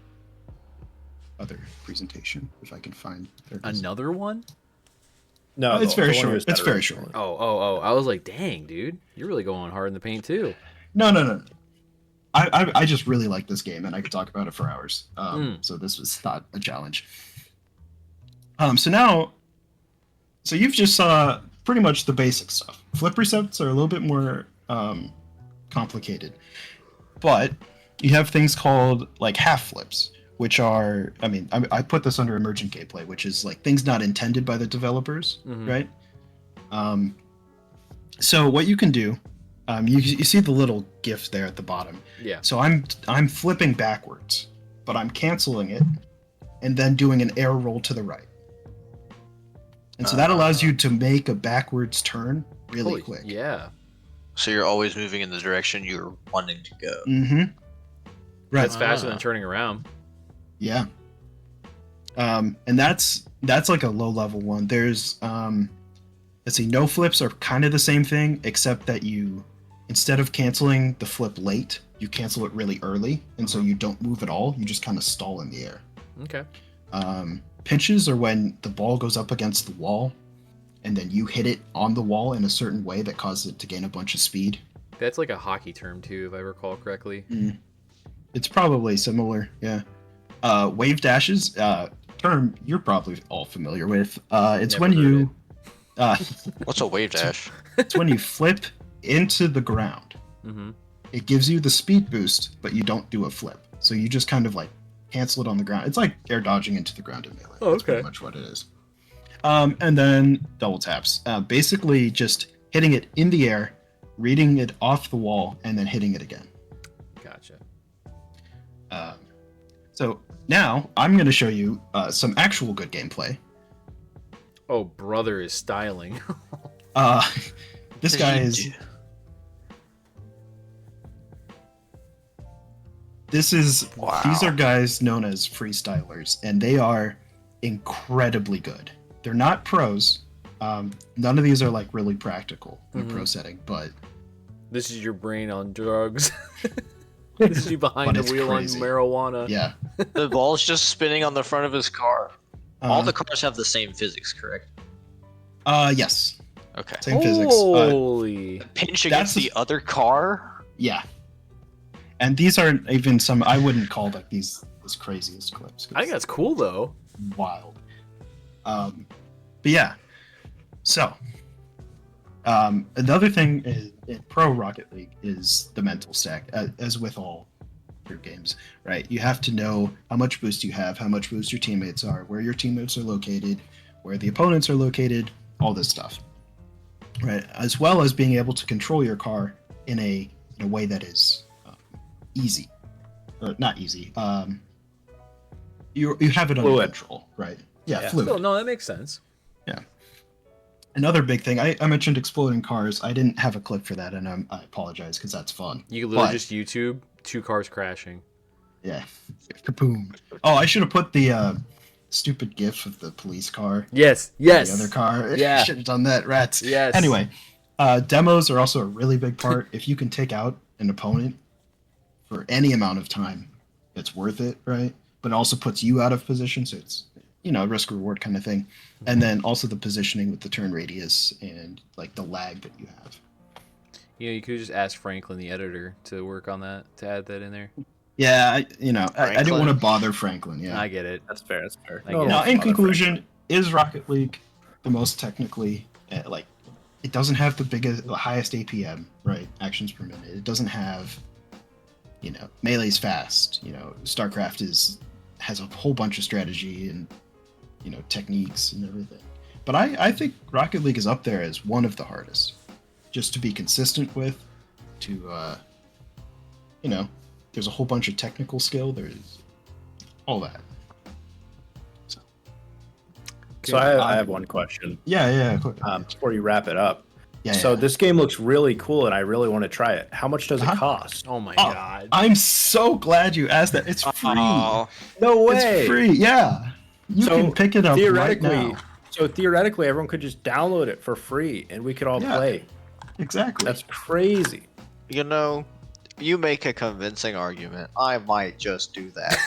other presentation, if I can find. There it is. Another one? No, It's the very one you short. was It's at very originally. short. Oh. I was like, dang, dude. You're really going hard in the paint, too. No. I just really like this game, and I could talk about it for hours. So this was not a challenge. So you've just saw pretty much the basic stuff. Flip resets are a little bit more complicated, but you have things called like half flips, which are, I put this under emergent gameplay, which is like things not intended by the developers, right? So what you can do, you see the little GIF there at the bottom. Yeah. So I'm flipping backwards, but I'm canceling it and then doing an air roll to the right. And so that allows you to make a backwards turn really quick. Yeah. So you're always moving in the direction you're wanting to go. Mm-hmm. Right. That's faster than turning around. Yeah. And that's like a low level one. There's let's see, no flips are kind of the same thing, except that you, instead of canceling the flip late, you cancel it really early, and so you don't move at all. You just kind of stall in the air. Okay. Pinches are when the ball goes up against the wall, and then you hit it on the wall in a certain way that causes it to gain a bunch of speed. That's like a hockey term, too, if I recall correctly. It's probably similar, yeah. Wave dashes, term you're probably all familiar with. It's Never when heard you... What's a wave dash? It's when you flip into the ground. Mm-hmm. It gives you the speed boost, but you don't do a flip. So you just kind of like cancel it on the ground. It's like air dodging into the ground in Melee. Oh, That's pretty okay. much what it is. And then double taps. Basically just hitting it in the air, reading it off the wall, and then hitting it again. Gotcha. So now I'm going to show you some actual good gameplay. Oh, brother is styling. This guy is... Wow. These are guys known as freestylers, and they are incredibly good. They're not pros. None of these are like really practical in a pro setting, but This is your brain on drugs. This is you behind But the it's wheel crazy. on marijuana. yeah. The ball's just spinning on the front of his car. All Uh, the cars have the same physics, correct? Yes. Okay. Same physics. Holy. Pinch That's against the other car? Yeah. And these aren't even some. I wouldn't call like these as craziest clips. 'Cause I think that's cool, though. it's wild. But yeah. So, another thing in Pro Rocket League is the mental stack, as with all your games, right? You have to know how much boost you have, how much boost your teammates are, where your teammates are located, where the opponents are located, all this stuff, right? As well as being able to control your car in a way that is easy, or not easy. You have it under Fluid. control, right? Yeah, Yeah. fluid. Oh, no, that makes sense. Another big thing, I mentioned exploding cars. I didn't have a clip for that, and I apologize because that's fun. You could literally But- just YouTube 2 cars crashing. Yeah, kaboom. Oh, I should have put the stupid GIF of the police car. Yes. The other car. Yeah. Should have done that, rats. Yes. Anyway, demos are also a really big part. If you can take out an opponent for any amount of time, it's worth it, right? But it also puts you out of position, so it's a risk reward kind of thing. And then also the positioning with the turn radius and like the lag that you have. You could just ask Franklin, the editor, to work on that, to add that in there. Yeah, I didn't Franklin? want to bother Franklin. Yeah. I get it. That's fair. That's fair. I get it. Now, in Motherfucker. conclusion, is Rocket League the most technically it doesn't have the highest APM, right? Actions per minute. It doesn't have, Melee's fast. StarCraft has a whole bunch of strategy and techniques and everything. But I think Rocket League is up there as one of the hardest, just to be consistent with. There's a whole bunch of technical skill. There's all that. So I have one question Yeah. Quick. before you wrap it up. Yeah. So yeah. this game looks really cool, and I really want to try it. How much does it cost? Oh my Oh, god. I'm so glad you asked that. It's free. Oh, No way! It's free. Yeah. You can pick it up right theoretically, now. so theoretically, everyone could just download it for free, and we could all Yeah. play. Exactly. That's crazy. you know, you make a convincing argument. I might just do that.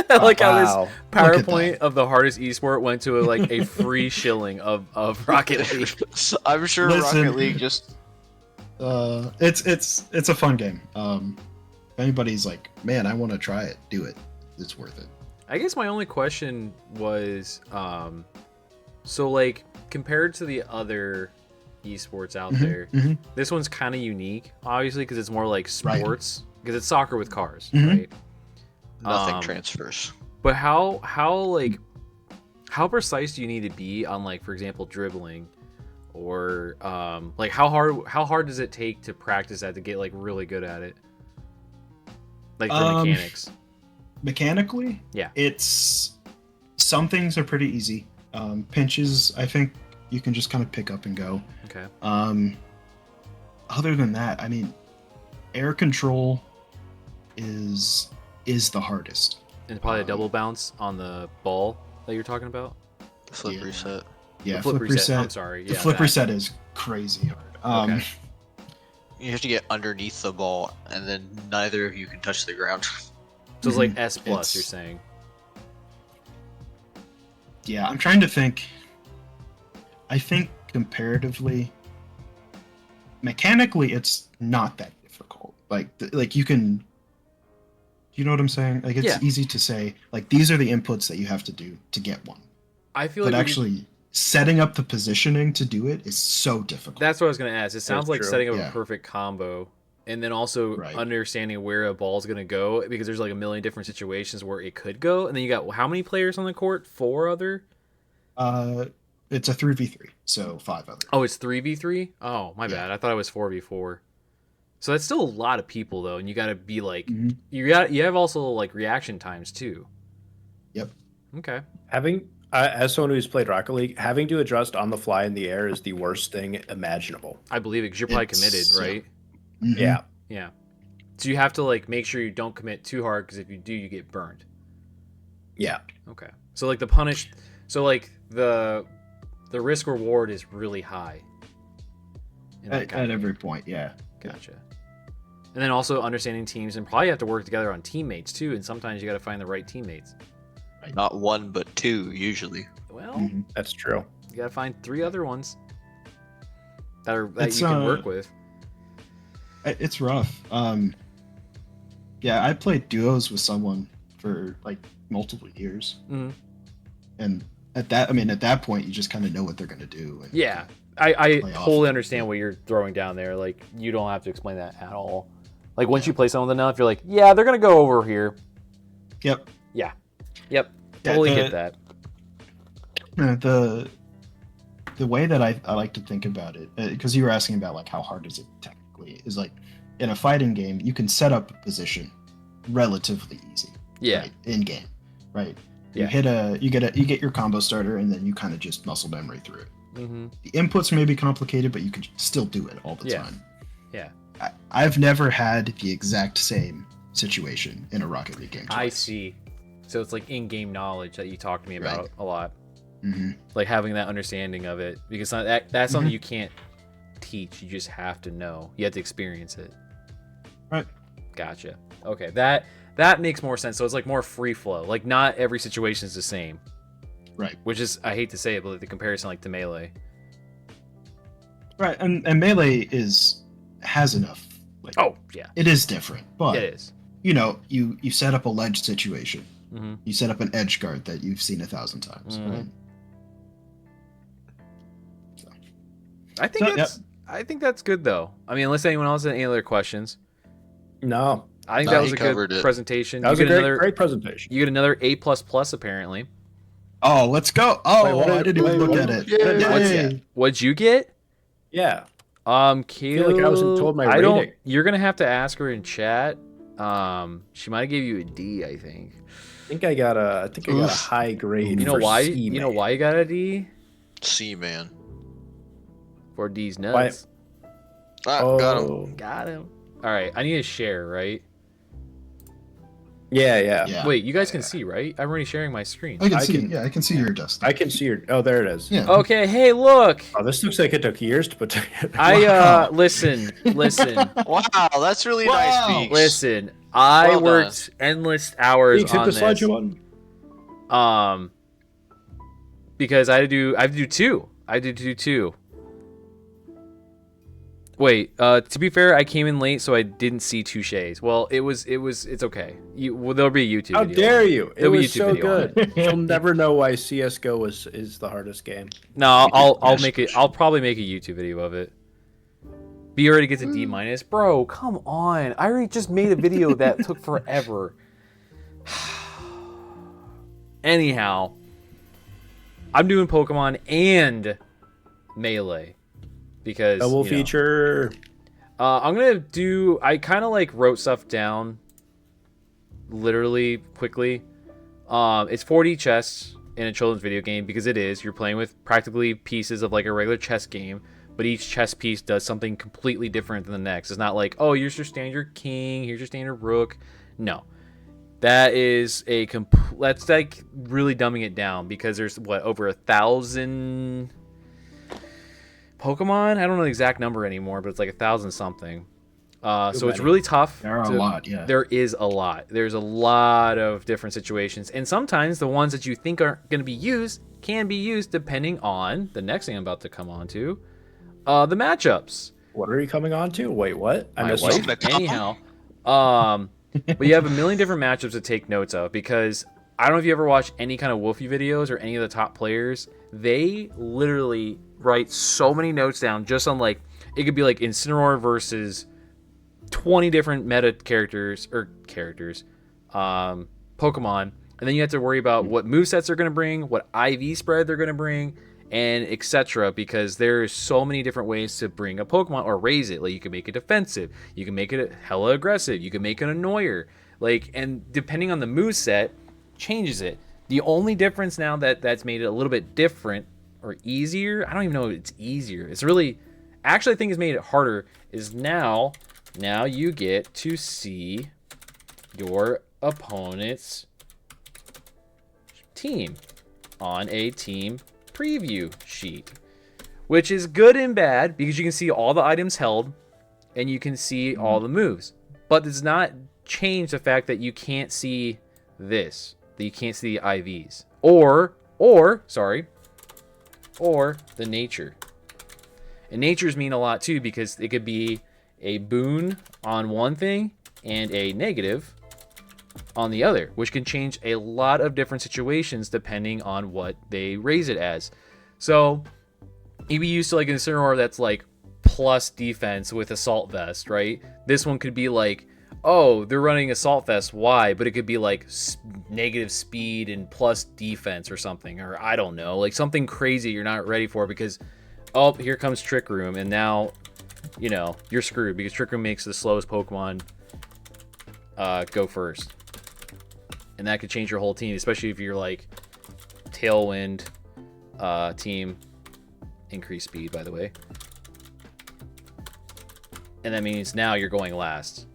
I like how Wow. this Look at PowerPoint that. of the hardest esport went to like a free shilling of Rocket League. So I'm sure Listen. Rocket League just. It's a fun game. If anybody's like, man, I want to try it, do it. It's worth it. I guess my only question was, so like compared to the other esports out there, Mhm. this one's kind of unique, obviously, because it's more like Right. sports, because it's soccer with cars, Mhm. right? Nothing Um, transfers. But how precise do you need to be on, like, for example, dribbling, or like how hard does it take to practice that to get like really good at it, like for mechanics? Mechanically, Yeah. it's some things are pretty easy. Pinches, I think you can just kind of pick up and go. Okay. Other than that, I mean, air control is the hardest. And probably a double bounce on the ball that you're talking about. Flip yeah. reset. Yeah, The flip flip reset. reset. I'm sorry. The Yeah, flip that. reset is crazy hard. Okay. You have to get underneath the ball, and then neither of you can touch the ground. So it's like S plus. It's- You're saying? Yeah, I'm trying to think. I think comparatively, mechanically, it's not that difficult. Like you can, you know what I'm saying? Like it's Yeah. easy to say, like these are the inputs that you have to do to get one. I feel But like actually, setting up the positioning to do it is so difficult. that's what I was gonna ask. It sounds like true. setting up Yeah. a perfect combo, and then also Right. understanding where a ball's gonna go, because there's like a million different situations where it could go, and then you got how many players on the court? 4 other? It's a 3v3, so 5 other. Oh, it's 3v3. Oh, my Yeah. bad. I thought it was 4v4. So that's still a lot of people though, and you got to be like Mhm. you have also like reaction times too. Yep. Okay. Having as someone who's played Rocket League, having to adjust on the fly in the air is the worst thing imaginable. I believe it because you're probably committed, It's, right? Mhm. Yeah. Yeah. So you have to like make sure you don't commit too hard, because if you do, you get burned. Yeah. Okay. So like the risk reward is really high. in that At kind of every game. point, yeah. Gotcha. And then also understanding teams, and probably have to work together on teamates too. And sometimes you got to find the right teammates. Not one, but two, usually. Well, Mhm. That's true. you got to find 3 other ones that It's, you can work with. It's rough. Yeah, I played duos with someone for like multiple years, Mhm. and at that point, you just kind of know what they're gonna do. And, Yeah, I Play off. totally understand what you're throwing down there. Like, you don't have to explain that at all. Like, once you play someone enough, you're like, yeah, they're gonna go over here. Yep. Yep, Yeah, totally get that. The way that I like to think about it, because you were asking about like how hard is it technically, is like in a fighting game, you can set up a position relatively easy. Yeah, Right, in game, right? Yeah. You get your combo starter, and then you kind of just muscle memory through it. mm-hmm. The inputs may be complicated, but you can still do it all the Yeah. time. Yeah. I've never had the exact same situation in a Rocket League game. I see. So it's like in-game knowledge that you talked to me about Right. a lot. Hmm. Like having that understanding of it, because that's something you can't teach. You just have to know. You have to experience it. Right. Gotcha. Okay, that makes more sense. So it's like more free flow. Like, not every situation is the same. Right. Which is, I hate to say it, but like the comparison like to Melee. Right, and Melee has enough. Like, Oh yeah, it is different, but it is. you know, you set up a ledge situation. Mm-hmm. You set up an edge guard that you've seen 1,000 times. Mhm. Right? I think So, that's I think that's good though. I mean, unless anyone else has any other questions, No, I think No, that he was a covered good it. presentation. that was you a get another great presentation. you get another A++ apparently. Oh, let's go! Oh, Wait, what I did- didn't even wait, look what- at it. Yay. What's Yay. that? What'd you get? Yeah. Caleb, feel like I wasn't told my I don't. rating. You're gonna have to ask her in chat. She might have gave you a D, I think. I think I got a Oof. high grade. You know for why? C, You know man. why you got a D? C, man. for these nuts. Got him. Got him. All right, I need to share, right? Yeah. Yeah. Wait, you guys can see, right? I'm already sharing my screen. I can see your desktop. I can see your. Oh, there it is. Yeah. Okay, hey, look. Oh, this looks like it took years to put together. I listen. Wow, that's really Wow. nice, Beaks. Listen, I Well done. worked endless hours Hit the on this. slideshow button. Because I have to do two. I did do two. Wait, to be fair, I came in late, so I didn't see Touche's. Well, it's okay. There'll be a YouTube How video. dare you? It There'll be a was YouTube so video on good. You'll never know why CS:GO is the hardest game. No, I'll Yes, make it. for sure. I'll probably make a YouTube video of it. B already gets a D minus, bro. Come on, I already just made a video that took forever. Anyhow, I'm doing Pokemon and Melee because Double feature. I'm gonna do. I kind of like wrote stuff down, literally quickly. It's 4D chess in a children's video game because it is. You're playing with practically pieces of like a regular chess game, but each chess piece does something completely different than the next. It's not like, oh, here's your standard king, here's your standard rook. No, that is that's like really dumbing it down because there's over 1,000 Pokemon. I don't know the exact number anymore, but it's like 1,000 something. So it's really tough. There are a lot, yeah. There is a lot. There's a lot of different situations, and sometimes the ones that you think aren't going to be used can be used depending on the next thing I'm about to come on to, the matchups. What are you coming on to? Wait, what? I My missed wife. something. Anyhow, but you have a million different matchups to take notes of because I don't know if you ever watch any kind of Wolfie videos or any of the top players. They literally write so many notes down just on like it could be like Incineroar versus 20 different meta characters Pokemon, and then you have to worry about what movesets they're going to bring, what IV spread they're going to bring, and etc. because there's so many different ways to bring a Pokemon or raise it. Like you can make it defensive, you can make it hella aggressive, you can make it annoyer, like, and depending on the moveset changes it. The only difference now that's made it a little bit different or easier, I don't even know if it's easier, it's really actually I think it's made it harder, is now you get to see your opponent's team on a team preview sheet, which is good and bad because you can see all the items held and you can see all the moves, but does not change the fact that you can't see this, that you can't see the IVs or the nature. And natures mean a lot too because it could be a boon on one thing and a negative on the other, which can change a lot of different situations depending on what they raise it as. So you'd be used to like an Incineroar that's like plus defense with Assault Vest, right? This one could be like, oh, they're running Assault Vest, why? But it could be like negative speed and plus defense or something, or I don't know, like something crazy you're not ready for because, oh, here comes Trick Room, and now, you know, you're screwed because Trick Room makes the slowest Pokemon go first. And that could change your whole team, especially if you're like Tailwind team. Increase speed, by the way. And that means now you're going last.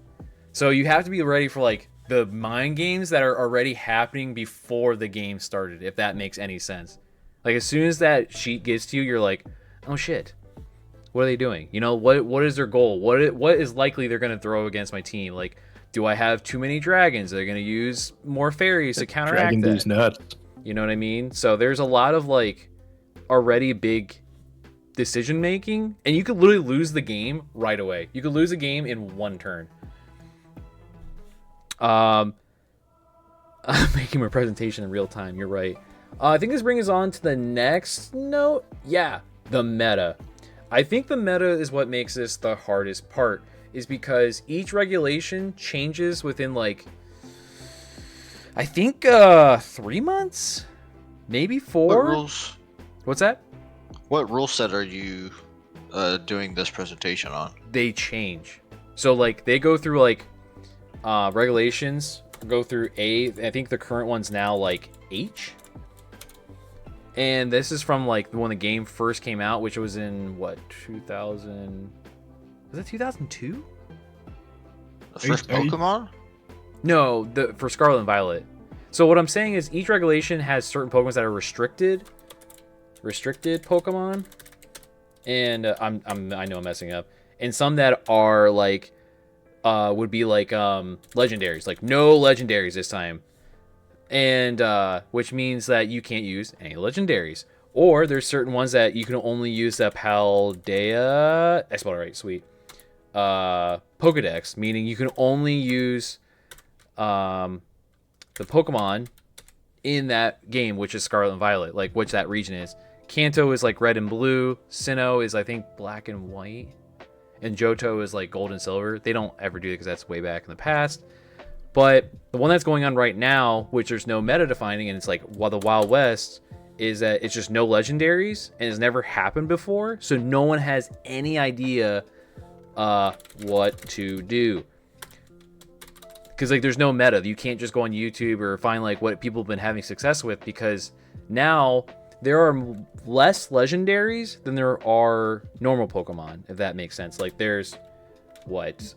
So you have to be ready for like the mind games that are already happening before the game started, if that makes any sense. Like as soon as that sheet gets to you, you're like, oh shit. What are they doing? You know, what is their goal? What is likely they're going to throw against my team? Like, do I have too many dragons? Are they going to use more fairies to counteract Dragging that? these nuts. You know what I mean? So there's a lot of like already big decision making, and you could literally lose the game right away. You could lose a game in one turn. I'm making my presentation in real time. You're right. I think this brings us on to the next note. Yeah, the meta. I think the meta is what makes this the hardest part, is because each regulation changes within like, I think 3 months, maybe 4. What rules? What's that? What rule set are you doing this presentation on? They change. So like they go through like regulations, go through I think the current one's now like H. And this is from like when the game first came out, which was in what, 2000? Was it 2002? The first Are you- Pokemon? No, for Scarlet and Violet. So what I'm saying is each regulation has certain Pokemon that are restricted Pokemon, and I know I'm messing up, and some that are like would be like legendaries, like no legendaries this time, and which means that you can't use any legendaries, or there's certain ones that you can only use the Paldea. I spelled it right, sweet. Pokedex, meaning you can only use the Pokemon in that game, which is Scarlet and Violet, like which that region is. Kanto is like red and blue. Sinnoh is, I think, black and white. And Johto is like gold and silver. They don't ever do it because that's way back in the past. But the one that's going on right now, which there's no meta defining, and it's like the Wild West, is that it's just no legendaries and it's never happened before. So no one has any idea what to do. Because like there's no meta. You can't just go on YouTube or find like what people have been having success with, because now there are less legendaries than there are normal Pokemon, if that makes sense. Like there's what?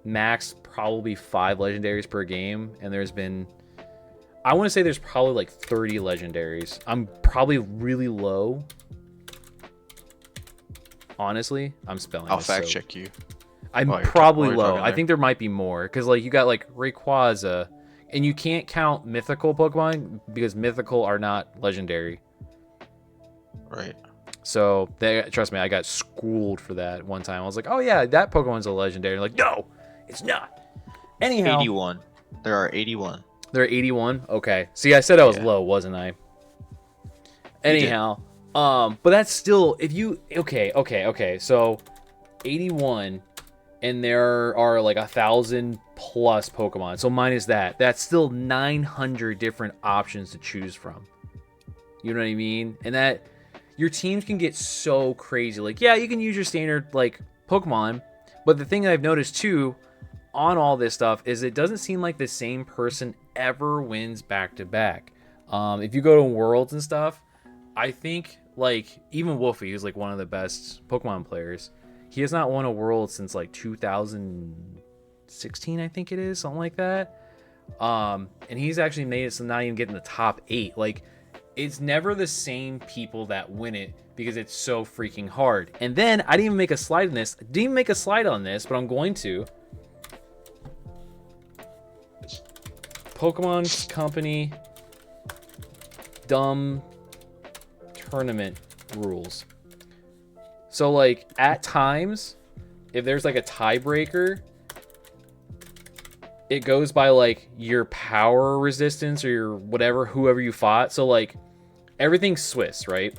Max probably 5 legendaries per game, and there's been, I want to say there's probably like 30 legendaries. I'm probably really low. Honestly, I'm spelling I'll this, fact so check you. I'm Oh, probably you're low. talking I there. think there might be more, because like you got like Rayquaza, and you can't count mythical Pokemon because mythical are not legendary. Right. So trust me, I got schooled for that one time. I was like, oh yeah, that Pokemon's a legendary. Like, no, it's not. Anyhow, 81. There are 81. they're 81. Okay. See, I said I was Yeah. low, wasn't I? did. Anyhow, but that's still, if you okay. So 81, and there are like 1,000 plus Pokemon. So minus that, that's still 900 different options to choose from. You know what I mean? And that your teams can get so crazy. Like, yeah, you can use your standard like Pokemon, but the thing that I've noticed too on all this stuff is it doesn't seem like the same person ever wins back to back. If you go to Worlds and stuff, I think like even Wolfie, who's like one of the best Pokemon players, he has not won a World since like 2016, I think it is, something like that. And he's actually made it so not even getting the top 8. Like, it's never the same people that win it because it's so freaking hard. And then I didn't even make a slide on this. I didn't even make a slide on this, but I'm going to. Pokemon Company dumb tournament rules. So like at times, if there's like a tiebreaker, it goes by like your power resistance or your whatever, whoever you fought. So like everything's Swiss, right?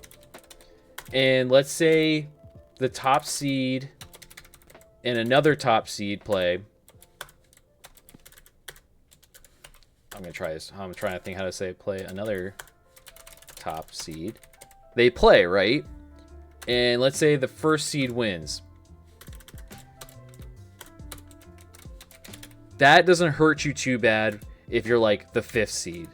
And let's say the top seed and another top seed play. I'm gonna try this. I'm trying to think how to say play another top seed. They play, right? And let's say the first seed wins. That doesn't hurt you too bad if you're like the 5th seed,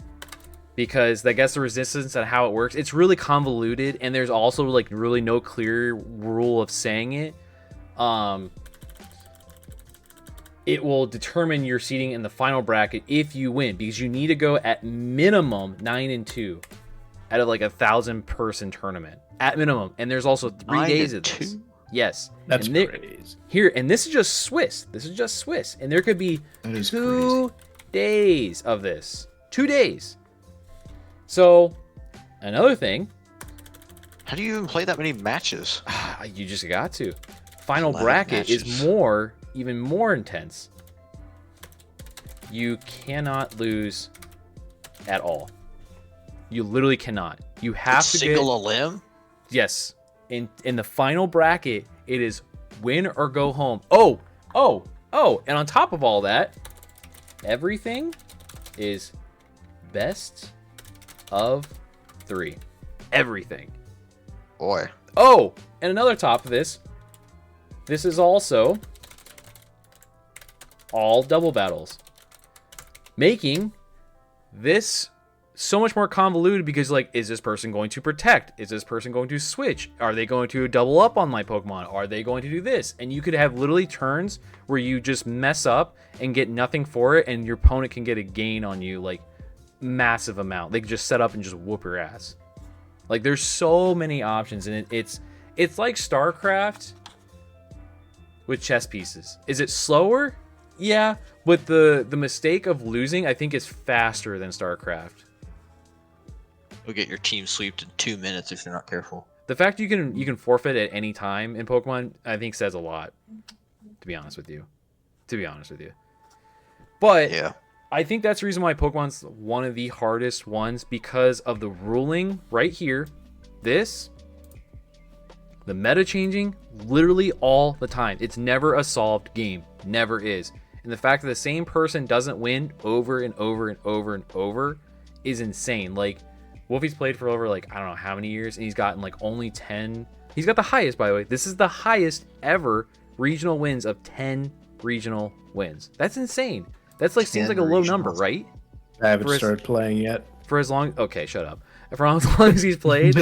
because I guess the resistance and how it works, it's really convoluted, and there's also like really no clear rule of saying it. It will determine your seeding in the final bracket if you win, because you need to go at minimum 9-2 out of like 1,000-person tournament at minimum. And there's also 3 days of this. 9-2? Yes, That's and crazy. here, and this is just Swiss. This is just Swiss, and there could be That is 2 days of this. 2 days. So, another thing, How do you even play that many matches? you just got to. Final 11 bracket is matches. even more intense. You cannot lose at all. You literally cannot. You have to Single a limb? yes. In the final bracket, it is win or go home. Oh, and on top of all that, everything is best of 3. Everything. Boy. Oh, and another top of this. This is also all double battles, making this so much more convoluted because like, is this person going to protect? Is this person going to switch? Are they going to double up on my Pokemon? Are they going to do this? And you could have literally turns where you just mess up and get nothing for it, and your opponent can get a gain on you, like massive amount. They can just set up and just whoop your ass. Like there's so many options, and it's like StarCraft with chess pieces. Is it slower? Yeah, but the mistake of losing, I think, is faster than StarCraft. You'll get your team swept in 2 minutes if you're not careful. The fact you can forfeit at any time in Pokemon, I think, says a lot. To be honest with you. But Yeah. I think that's the reason why Pokemon's one of the hardest ones, because of the ruling right here. The meta changing literally all the time. It's never a solved game. Never is. And the fact that the same person doesn't win over and over and over and over is insane. Like, Wolfie's played for over, like, I don't know how many years, and he's gotten, like, only 10. He's got the highest, by the way. This is the highest ever regional wins of 10 regional wins. That's insane. That's, like, seems like a low number, right? I haven't started playing yet. For as long... Okay, shut up. For as long as he's played,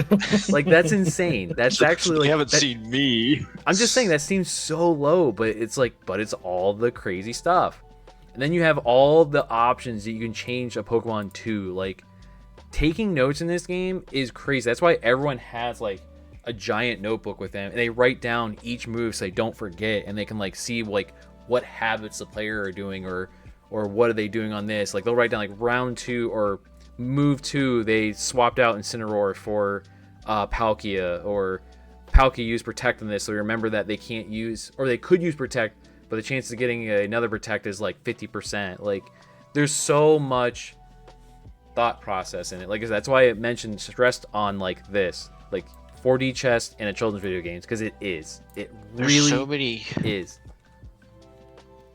like, that's insane. That's actually, like... You haven't seen me. I'm just saying, that seems so low, but it's, like... But it's all the crazy stuff. And then you have all the options that you can change a Pokemon to, like... Taking notes in this game is crazy. That's why everyone has like a giant notebook with them, and they write down each move so they don't forget, and they can like see like what habits the player are doing, or what are they doing on this. Like they'll write down like round 2 or move 2, they swapped out Incineroar for Palkia, or Palkia used Protect on this, so remember that they can't use, or they could use Protect, but the chance of getting another Protect is like 50%. Like there's so much thought process in it. Like that's why it mentioned stressed on like this, like 4D chess in a children's video games, because it really so many is.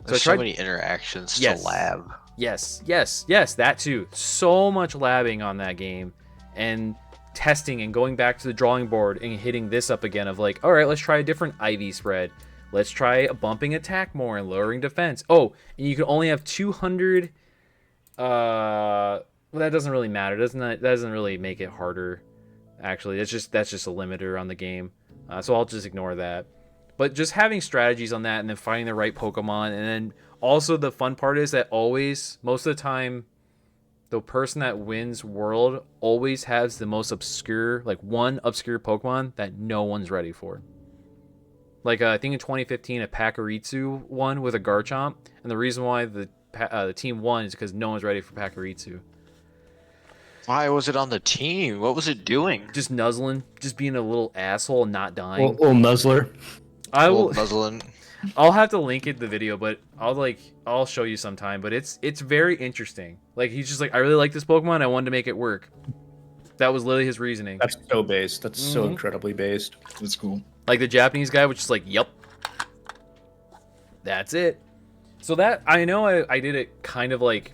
There's so many interactions to lab. Yes, that too. So much labbing on that game, and testing and going back to the drawing board and hitting this up again of like, all right, let's try a different IV spread. Let's try bumping attack more and lowering defense. Oh, and you can only have 200 well, that doesn't really matter. That doesn't really make it harder, actually. That's just a limiter on the game. So I'll just ignore that. But just having strategies on that, and then finding the right Pokemon, and then also the fun part is that always, most of the time, the person that wins World always has the most obscure, like one obscure Pokemon that no one's ready for. Like I think in 2015, a Pachirisu won with a Garchomp, and the reason why the team won is because no one's ready for Pachirisu. Why was it on the team? What was it doing? Just nuzzling, just being a little asshole and not dying. Little nuzzler. I will. Nuzzling. I'll have to link it the video, but I'll show you sometime. But it's very interesting. Like he's just like, I really like this Pokemon. I wanted to make it work. That was literally his reasoning. That's so based. That's so incredibly based. That's cool. Like the Japanese guy was just like, "Yep, that's it." So that I know I did it kind of like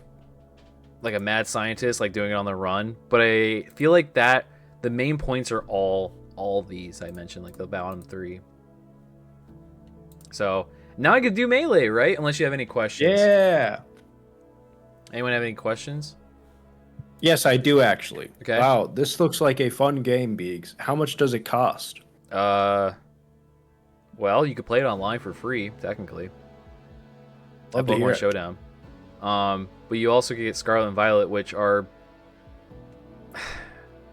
a mad scientist, like doing it on the run, but I feel like that the main points are all these I mentioned, like the bottom 3. So now I could do melee, right? Unless you have any questions. Yeah. Anyone have any questions? Yes, I do actually. Okay. Wow, this looks like a fun game, Beegs. How much does it cost? Well, you could play it online for free, technically. Love to hear Pokemon it. Showdown. But you also get Scarlet and Violet, which are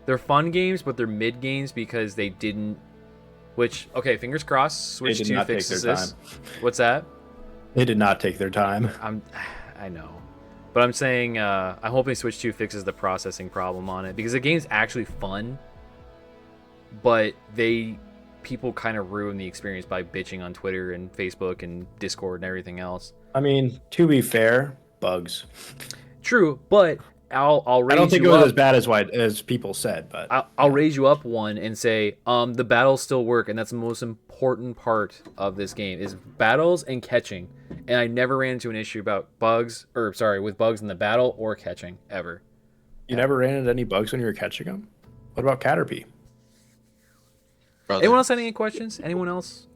they're fun games, but they're mid games because they didn't. Which okay, fingers crossed. Switch They did 2 not take fixes their this. time. What's that? They did not take their time. I know, but I'm saying I'm hoping Switch 2 fixes the processing problem on it, because the game's actually fun, but people kind of ruin the experience by bitching on Twitter and Facebook and Discord and everything else. I mean, to be fair, bugs. True, but I'll raise I don't think it you was up. as bad as people said, but I'll raise you up one and say the battles still work, and that's the most important part of this game is battles and catching. And I never ran into an issue about with bugs in the battle or catching ever. you never ran into any bugs when you were catching them. What about Caterpie? Brother. Anyone else have any questions? Anyone else?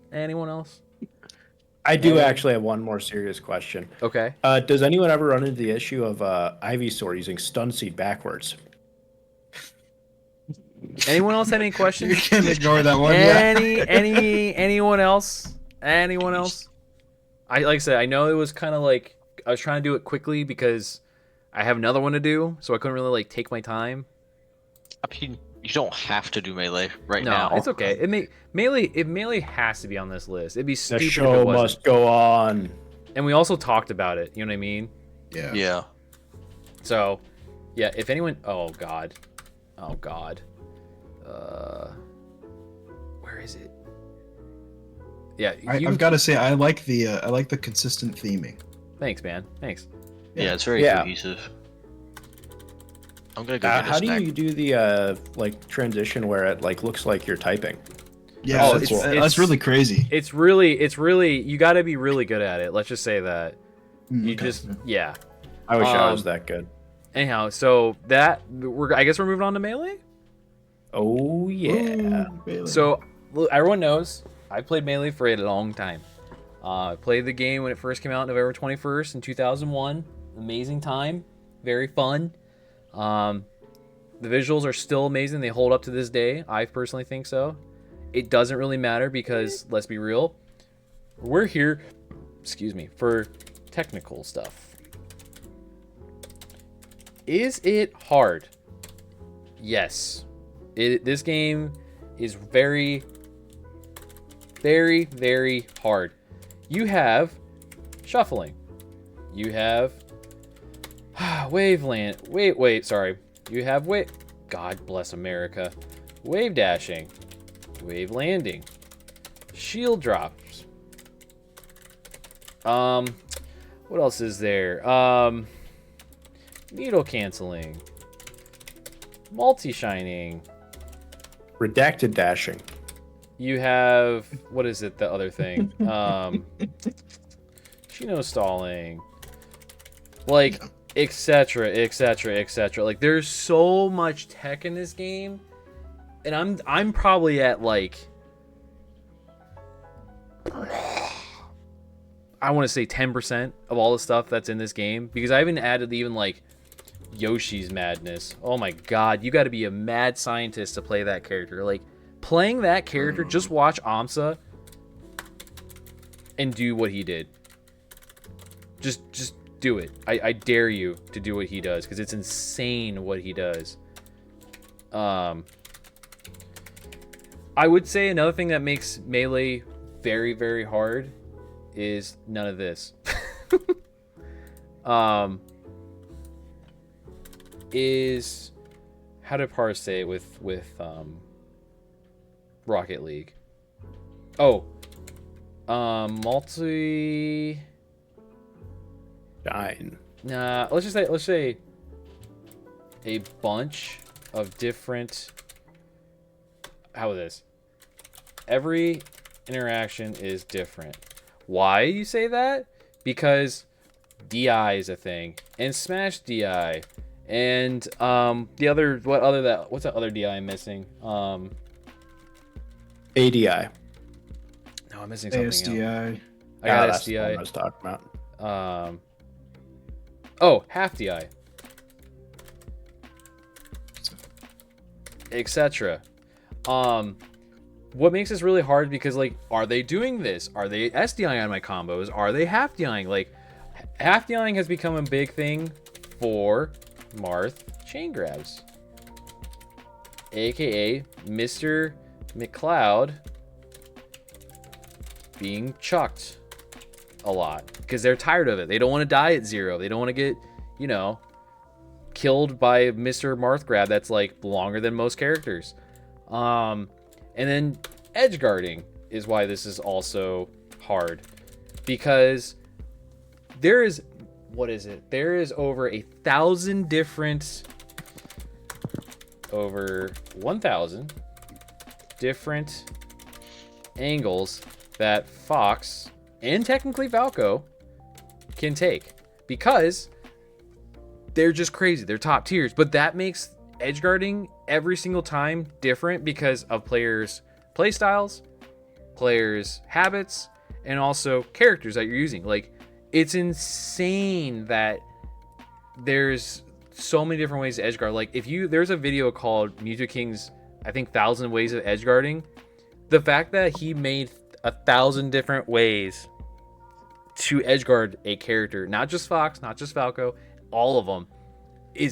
I do actually have one more serious question. Okay. Does anyone ever run into the issue of Ivysaur using Stun Seed backwards? Anyone else have any You questions? can't ignore that one. Yeah. Anyone else? Anyone else? Like I said, I know it was kind of like I was trying to do it quickly because I have another one to do, so I couldn't really like take my time. I mean, you don't have to do melee right No, now. it's okay. Melee has to be on this list. It'd be The stupid if show it wasn't. must go on. And we also talked about it. You know what I mean? Yeah. Yeah. So, yeah. If anyone, oh god, where is it? Yeah, I've got to say, I like the consistent theming. Thanks, man. Thanks. Yeah, it's very Yeah. cohesive. I'm gonna go get a How do snack. you do the like transition where it like looks like you're typing? Yeah, Oh, that's, it's- that's really crazy. It's really. You got to be really good at it. Let's just say that. You Okay. just, yeah. I wish I was Um, that good. Anyhow, so I guess we're moving on to melee. Oh yeah. Ooh, Bailey. So look, everyone knows I played Melee for a long time. I played the game when it first came out, November 21st in 2001. Amazing time, very fun. The visuals are still amazing. They hold up to this day. I personally think so. It doesn't really matter because let's be real, we're here, for technical stuff. Is it hard? Yes. This game is very, very, very hard. You have shuffling. You have waveland. Sorry. You have God bless America. Wave dashing. Wave landing. Shield drops. What else is there? Needle canceling. Multi-shining. Redacted dashing. You have, what is it, the other thing? Shino stalling. Like, etc., etc., etc. Like, there's so much tech in this game. And I'm probably at, like, I want to say 10% of all the stuff that's in this game. Because I haven't added even, like, Yoshi's madness. Oh my god, you got to be a mad scientist to play that character. Like, playing that character, just watch Amsa and do what he did. Just do it. I dare you to do what he does because it's insane what he does. I would say another thing that makes Melee very, very hard is none of this. Is how to parse it with Rocket League. Multi. Shine. Nah, let's say a bunch of different. How is this? Every interaction is different. Why you say that? Because DI is a thing, and Smash DI, and the other what's that other DI I'm missing? ADI. No, I'm missing something else. ASDI. I got That's the one SDI. I was talking about. Half DI, etc. What makes this really hard because, like, are they doing this? Are they SDI on my combos? Are they half DIing? Like, half DIing has become a big thing for Marth chain grabs, aka Mr. McCloud being chucked a lot because they're tired of it. They don't want to die at 0. They don't want to get, killed by Mr. Marth grab that's like longer than most characters. And then edge guarding is why this is also hard because there is over 1,000 different, over 1,000 different angles that Fox and technically Falco can take because they're just crazy. They're top tiers, but that makes edge guarding every single time different because of players' play styles, players' habits, and also characters that you're using. Like, it's insane that there's so many different ways to edge guard. Like, there's a video called Mewtwo King's I think 1,000 ways of edge guarding. The fact that he made 1,000 different ways to edge guard a character, not just Fox, not just Falco, all of them,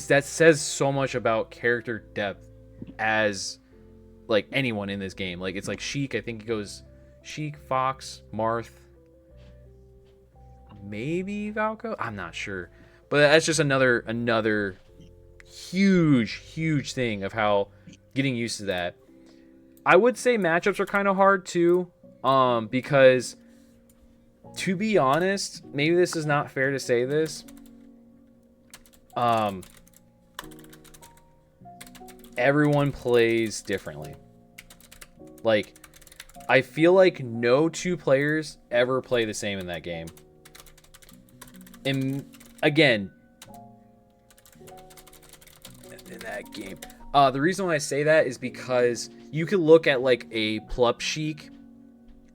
that says so much about character depth as like anyone in this game. Like it's like Sheik, I think it goes Sheik, Fox, Marth, maybe Falco. I'm not sure, but that's just another huge thing of how getting used to that. I would say matchups are kind of hard too, because to be honest, maybe this is not fair to say this. Everyone plays differently. Like, I feel like no two players ever play the same in that game. And again, in that game, the reason why I say that is because you could look at like a Plup Sheik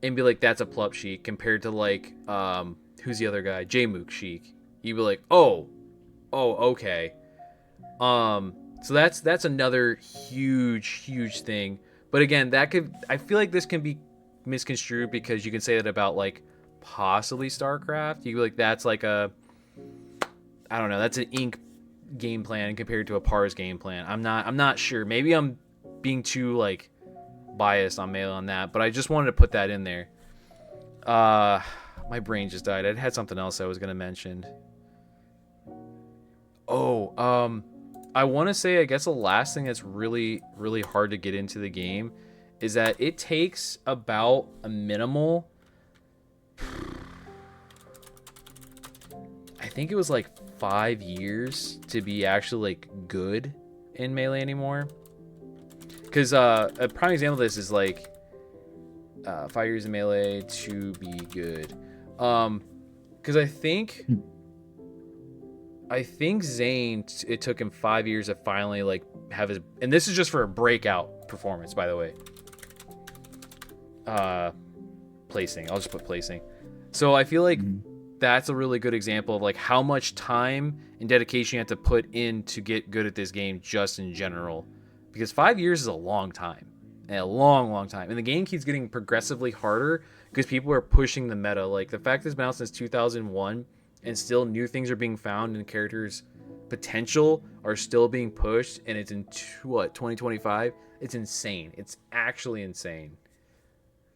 and be like, that's a Plup Sheik, compared to like, who's the other guy? J-Mook Sheik. You'd be like, oh, okay. So that's another huge thing. But again, I feel like this can be misconstrued because you can say that about like possibly StarCraft. You could be like, that's like I don't know, that's an Ink game plan compared to a Pars game plan. I'm not sure. Maybe I'm being too like biased on Melee on that, but I just wanted to put that in there. My brain just died. I had something else I was gonna mention. I want to say, I guess the last thing that's really hard to get into the game is that it takes about a minimal, I think it was like 5 years to be actually like good in Melee anymore. Because a prime example of this is like 5 years in Melee to be good. Because I think Zane, it took him 5 years to finally like have his, and this is just for a breakout performance, by the way. Placing. I'll just put placing. So I feel like that's a really good example of like how much time and dedication you have to put in to get good at this game, just in general. Because 5 years is a long time, and a long time. And the game keeps getting progressively harder because people are pushing the meta. Like the fact that it's been out since 2001. And still new things are being found and characters' potential are still being pushed, and it's in 2025. It's insane. It's actually insane.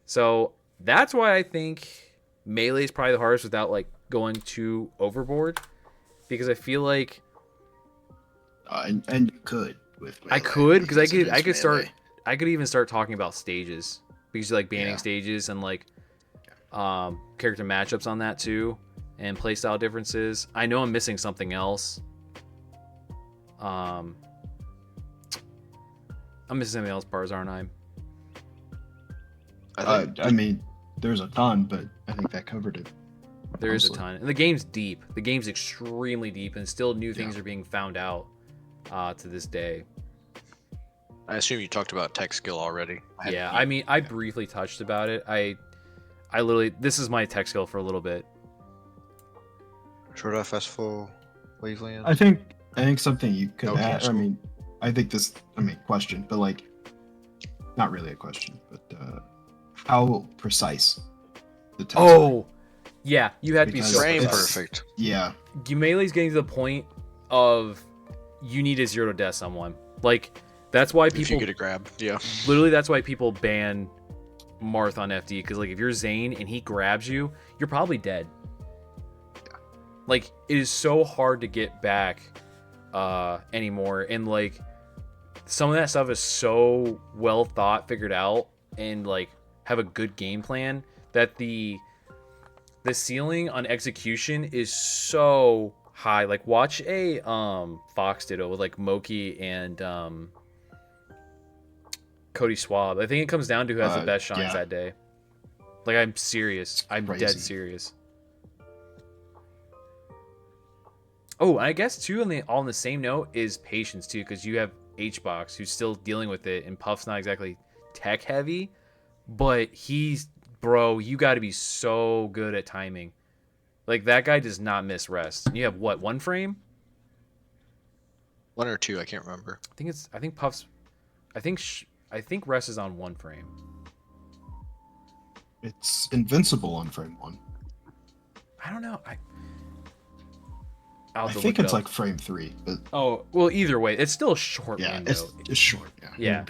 So that's why I think Melee is probably the hardest without like going too overboard, because I feel like and you could with Melee, I could because I could Melee. start, I could even start talking about stages, because you like banning stages and like character matchups on that too. And playstyle differences. I know I'm missing something else. I'm missing something else, Pars, aren't I? I mean, there's a ton, but I think that covered it. There is a ton. And the game's deep. The game's extremely deep, and still new things are being found out to this day. I assume you talked about tech skill already. I mean, I briefly touched about it. I literally, this is my tech skill for a little bit. Short Festival, Waveland. I think something you could Okay, add. so- I mean, question, but like, not really a question, but how precise the tests are. Oh, yeah, you had to be Because so Frame precise. perfect. Yeah, Melee's getting to the point of you need to zero to death someone. Like, that's why If you people get a grab, yeah. literally, that's why people ban Marth on FD, because like if you're Zane and he grabs you, you're probably dead. Like, it is so hard to get back anymore, and like some of that stuff is so well thought, figured out, and like have a good game plan that the ceiling on execution is so high. Like, watch a Fox Ditto with like Moki and Cody Swab. I think it comes down to who has the best shines that day. Like, I'm serious. I'm Crazy. dead serious. Oh, I guess too, on the same note is patience too, because you have HBox who's still dealing with it, and Puff's not exactly tech heavy, but bro, you got to be so good at timing. Like, that guy does not miss rest. You have what, 1 frame? 1 or 2, I can't remember. I think Puff's. I I think rest is on 1 frame. It's invincible on frame 1. I don't know. I think it's like frame 3, but oh well. Either way, it's still a short yeah, window. it's short. Yeah. Yeah,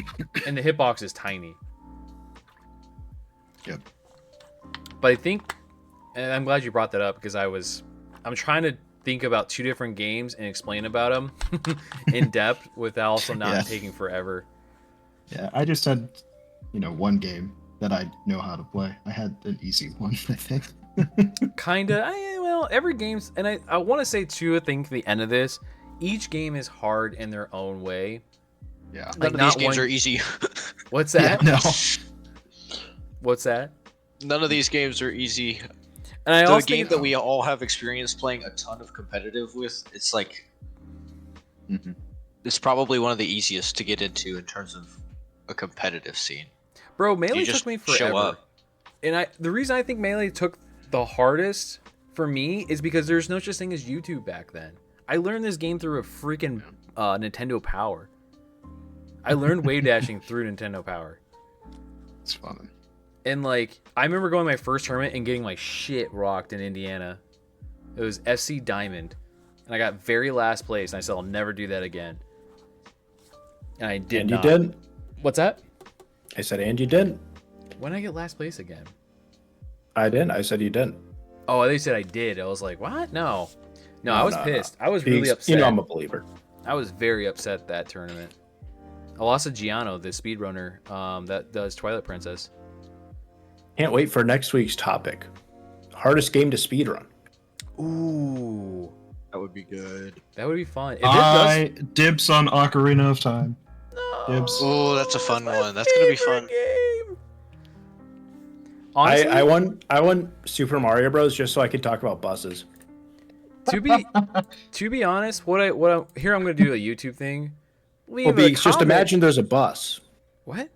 and the hitbox is tiny. Yep. But I think, and I'm glad you brought that up because I'm trying to think about 2 different games and explain about them in depth without also not taking forever. Yeah, I just had, one game that I know how to play. I had an easy one, I think. Kinda. Well, every game's, and I want to say too. I think the end of this, each game is hard in their own way. Yeah. Like None of these games are easy. What's that? Yeah, no. What's that? None of these games are easy. And I The also game think, that we all have experience playing a ton of competitive with, it's like it's probably one of the easiest to get into in terms of a competitive scene. bro, Melee You took just me show forever. up. And the reason I think Melee took the hardest for me is because there's no such thing as YouTube back then. I learned this game through a freaking Nintendo Power. I learned wave dashing through Nintendo Power. It's fun. And like, I remember going to my first tournament and getting my shit rocked in Indiana. It was FC Diamond, and I got very last place. And I said I'll never do that again. And I did. And not. you didn't? What's that? I said, and you didn't. When did I get last place again? I didn't. I said you didn't. Oh, they said I did. I was like, what? No, I was pissed. I was Being- really upset. I'm a believer. I was very upset that tournament. I lost to Giano, the speedrunner that does Twilight Princess. Can't wait for next week's topic. Hardest game to speedrun. Ooh, That would be good. that would be fun. If it I dibs on Ocarina of Time. Dibs. Oh, that's a fun one. That's gonna be fun. Game. Honestly, I won Super Mario Bros. Just so I could talk about buses. to be honest, what I'm gonna do a YouTube thing. Leave Well, a Beaks, just comment. imagine there's a bus. What?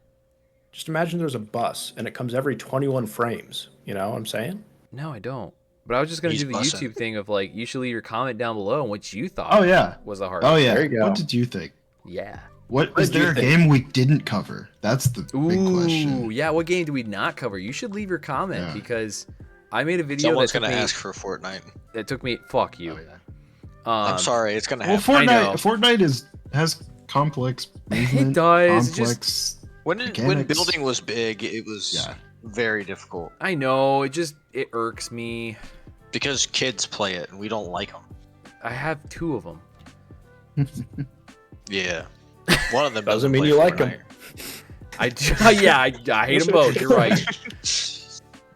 Just imagine there's a bus and it comes every 21 frames. You know what I'm saying? No, I don't. But I was just gonna He's do the bussin'. YouTube thing of like, you should leave your comment down below on what you thought. Oh, yeah. Was the hard. Oh, yeah. There you go. What did you think? Yeah. What What is did you there a think? game we didn't cover? That's the big Ooh, question. yeah. What game do we not cover? You should leave your comment Yeah. because I made a video Someone's that gonna took me, ask for Fortnite. that took me. Fuck you. Oh, yeah. I'm sorry, it's gonna Well, happen. I know. Fortnite has complex movement, does, complex. When mechanics. building was big, it was Yeah. very difficult I know. It irks me. because kids play it and we don't like them. I have 2 of them. Yeah, one of them Doesn't mean play you like 'em. Fortnite. I do, yeah. I hate them both. You're right.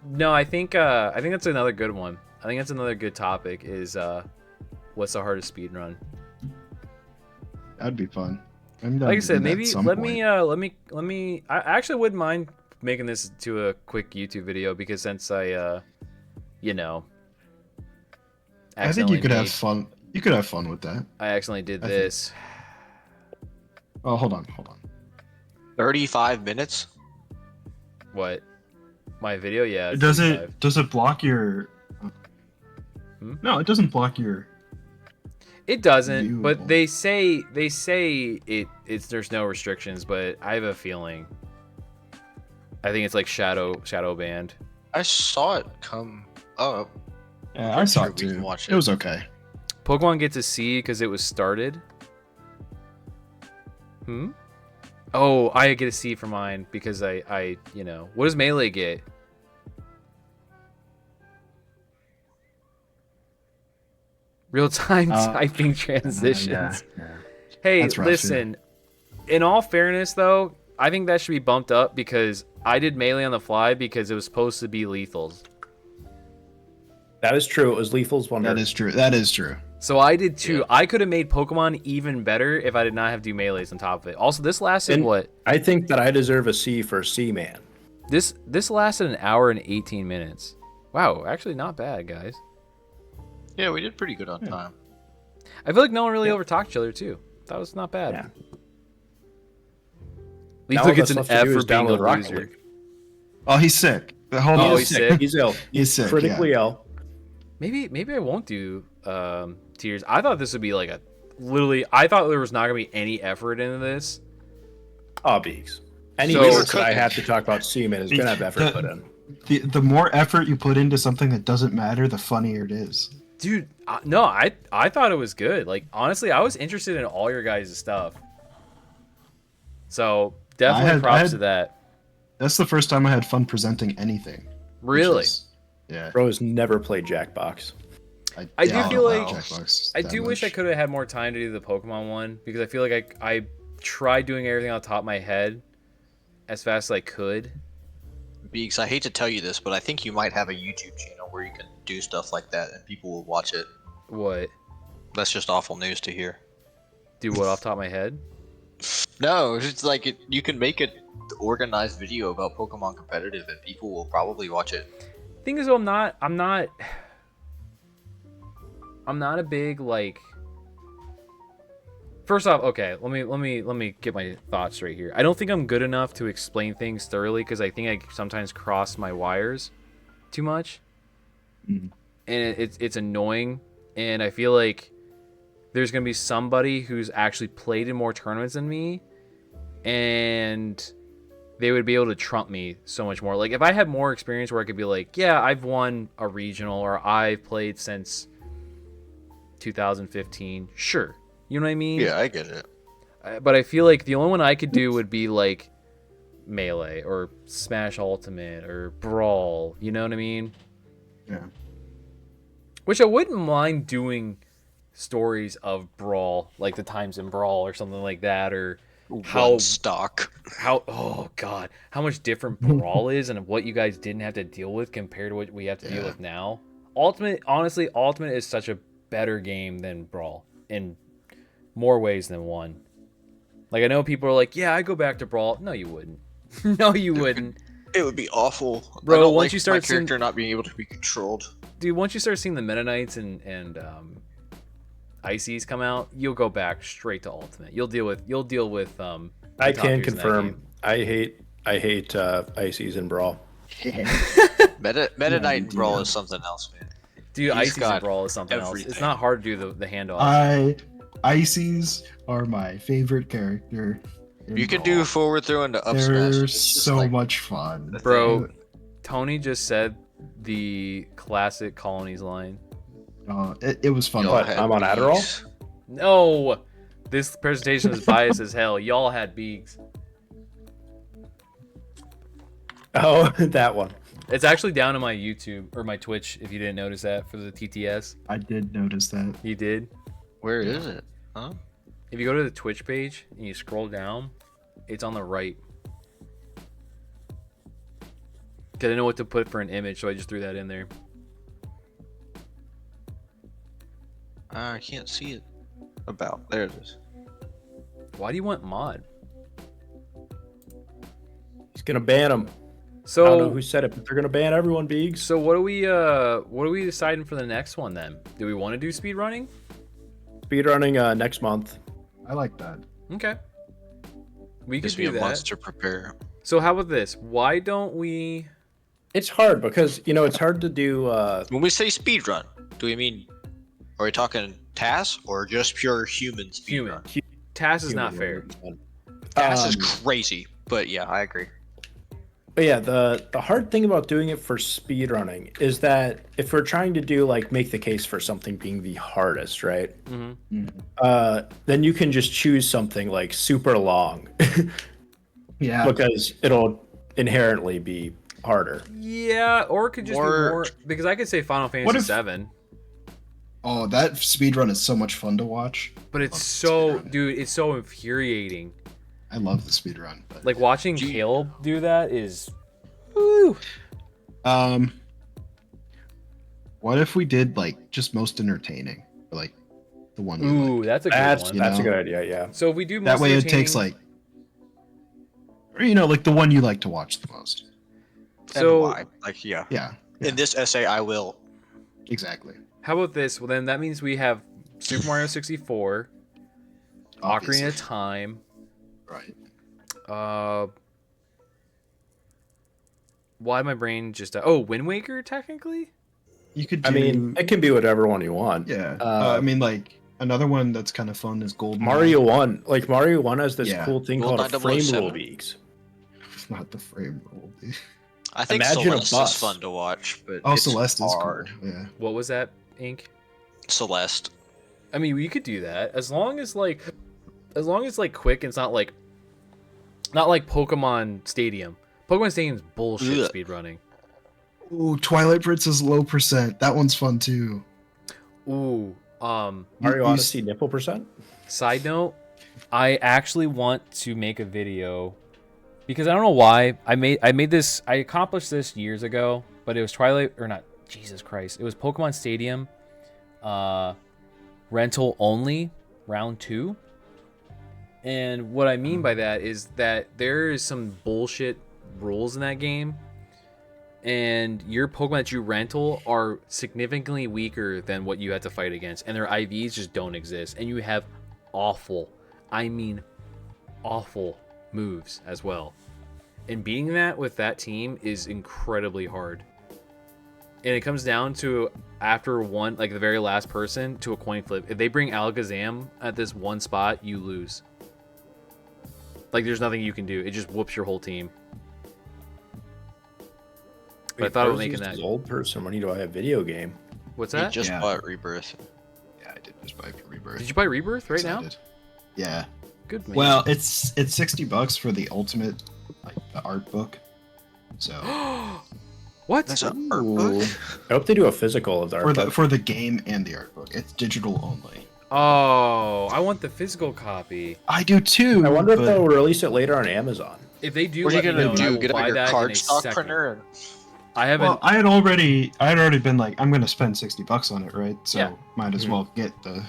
No, I think that's another good one. I think that's another good topic. Is what's the hardest speed run? That'd be fun. I'm down Like I to said, do that maybe at some let point. me. I actually wouldn't mind making this to a quick YouTube video because since I I think you could have made- fun. You could have fun with that. I accidentally did I think- this. Oh, hold on. 35 minutes. What? My video? Yeah. Does 35. it block your? Hmm? No, it doesn't block your. It doesn't, but Viewable. they say it's there's no restrictions, but I have a feeling. I think it's like shadow banned. I saw it come up. Yeah, I saw sure it we can too. watch It it. was okay. Pokemon gets a C because it was started. Oh, I get a C for mine because I what does Melee get? Real time typing transitions. Hey, That's rough, listen. In all fairness, though, I think that should be bumped up because I did Melee on the fly because it was supposed to be lethals. That is true. It was Lethal's Wonder. That is true. That is true. So I did too. Yeah. I could have made Pokemon even better if I did not have to do melees on top of it. Also, this lasted And what? I think that I deserve a C for C-Man. This lasted an hour and 18 minutes. Wow, actually not bad, guys. Yeah, we did pretty good on time. I feel like no one really overtalked each other too. That was not bad. Yeah. Lethal Now all gets that's an left to do F is for being a download Rocket loser. League. Oh, he's sick. Hold Oh, on. he's sick. He's ill. He's sick. Critically ill. Maybe I won't do tiers. I thought this would be like I thought there was not gonna be any effort into this. Oh, Beaks. Any So- minutes that I have to talk about semen is gonna have effort put in. The more effort you put into something that doesn't matter, the funnier it is. Dude, no, I thought it was good. Like, honestly, I was interested in all your guys' stuff. So, definitely I props had- to that. That's the first time I had fun presenting anything. which Really? Yeah. Bro has never played Jackbox. I do don't feel know like- Jackbox I that do wish I much. could have had more time to do the Pokemon one because I feel like I tried doing everything on the top of my head as fast as I could. Beaks, I hate to tell you this, but I think you might have a YouTube channel where you can do stuff like that and people will watch it. What? That's just awful news to hear. Do what off the top of my head? No, it's like you can make an organized video about Pokemon competitive and people will probably watch it. Thing is, though, I'm not a big like. First off, okay, let me get my thoughts straight here. I don't think I'm good enough to explain things thoroughly because I think I sometimes cross my wires too much, Mhm. and it's annoying. And I feel like there's gonna be somebody who's actually played in more tournaments than me, and they would be able to trump me so much more. Like if I had more experience where I could be like, yeah, I've won a regional or I've played since 2015, sure. You know what I mean? Yeah, I get it. But I feel like the only one I could do would be like Melee or Smash Ultimate or Brawl. You know what I mean? Yeah. Which I wouldn't mind doing stories of Brawl, like the times in Brawl or something like that, or One stock. how oh god, how much different Brawl is and what you guys didn't have to deal with compared to what we have to deal Yeah. with now. Honestly, Ultimate is such a better game than Brawl in more ways than one. Like I know people are like, yeah, I go back to Brawl. No, you wouldn't. No, you wouldn't. It would be awful. Bro, I don't once like you start my seeing- character not being able to be controlled. Dude, once you start seeing the Meta Knights and Ices come out, you'll go back straight to Ultimate. You'll deal with the I top can tiers in that confirm. game. I hate Ices and Brawl. Meta Knight and Brawl yeah. is something else, man. Dude, He's Ices and got Brawl is something else. everything. It's not hard to do the handoff. Ices are my favorite character. in You can Brawl. do forward throw into up smash. They're It's just so like- much fun. Bro, Tony just said the classic Colonies line. It was fun. Y'all What, had I'm on beaks. Adderall? No! This presentation is biased as hell. Y'all had beaks. Oh, that one. It's actually down in my YouTube or my Twitch if you didn't notice that for the TTS. I did notice that. You did? Where is it? Huh? If you go to the Twitch page and you scroll down, it's on the right. Cause I didn't know what to put for an image, so I just threw that in there. I can't see it. About. There it is. Why do you want mod? He's gonna ban him. I don't know So, who said it, but they're gonna ban everyone. Beegs. so what are we deciding for the next one then? Do we want to do speed running? Speedrunning next month. I like that. Okay. We could Gives me do a that. month to prepare. So how about this? Why don't we? It's hard because it's hard to do. When we say speed run, do we mean are we talking TAS or just pure human speed Human. run? TAS is not fair. TAS is Um, crazy, but yeah, I agree. But yeah, the hard thing about doing it for speedrunning is that if we're trying to do like make the case for something being the hardest, right? Mm-hmm. Then you can just choose something like super long Yeah. because it'll inherently be harder. Yeah, or it could just be Or- more because I could say Final What Fantasy if- 7, Oh, that speedrun is so much fun to watch. but I it's love so, speedrun. dude, it's so infuriating. I love the speedrun. But, Like watching Do you- Caleb do that is, woo. what if we did like just most entertaining, or, like the one we Ooh, like? that's a good That's one. You that's a know? good idea. Yeah. So if we do That most way it takes entertaining- like, or, like the one you like to watch the most. So- and why? Like yeah. Yeah. In this essay, I will. Exactly. How about this? Well, then that means we have Super Mario 64, Ocarina Obviously. of Time, Right. why my brain just oh, Wind Waker technically? You could do. I mean, it can be whatever one you want. yeah. Uh, I mean, like another one that's kind of fun is Gold. Mario 1, like Mario 1 has this Yeah. cool thing Gold called a 907. frame rule beaks. not the frame roll. Dude. I think Imagine a Celeste bus. is fun to watch, but Oh, it's Celeste is hard. cool. Yeah. What was that, Ink? Celeste. I mean, you could do that as long as like quick and it's not like Pokemon Stadium. Pokemon Stadium's bullshit Ugh. speed running. Ooh, Twilight Princess low percent. That one's fun too. Ooh, Mario you Odyssey nipple percent. side note, I actually want to make a video because I don't know why I accomplished this years ago, but it was Twilight or not. Jesus Christ, it was Pokemon Stadium, rental only, round 2. And what I mean by that is that there is some bullshit rules in that game, and your Pokemon that you rental are significantly weaker than what you had to fight against, and their IVs just don't exist, and you have awful, I mean awful moves as well. And beating that with that team is incredibly hard. And it comes down to after one, like the very last person, to a coin flip. If they bring Alakazam at this one spot, you lose. Like there's nothing you can do. It just whoops your whole team. But I thought about making that. Old person. When do I have video game? What's He that? just Yeah. bought Rebirth. Yeah, I did just buy for Rebirth. Did you buy Rebirth right Yes, I now? did. Yeah. Good man. Well, it's $60 for the ultimate, like the art book. So what? That's an art Ooh. book. I hope they do a physical of the art book. for the game and the art book, it's digital only. Oh, I want the physical copy. I do too. I wonder if but- they'll release it later on Amazon. If they do, What are you let me gonna know, and I do? will Get buy on your that in card a stock second. printer? And... I haven't. Well, I had already been like, I'm gonna spend $60 on it, right? So Yeah. might as Mhm. well get the.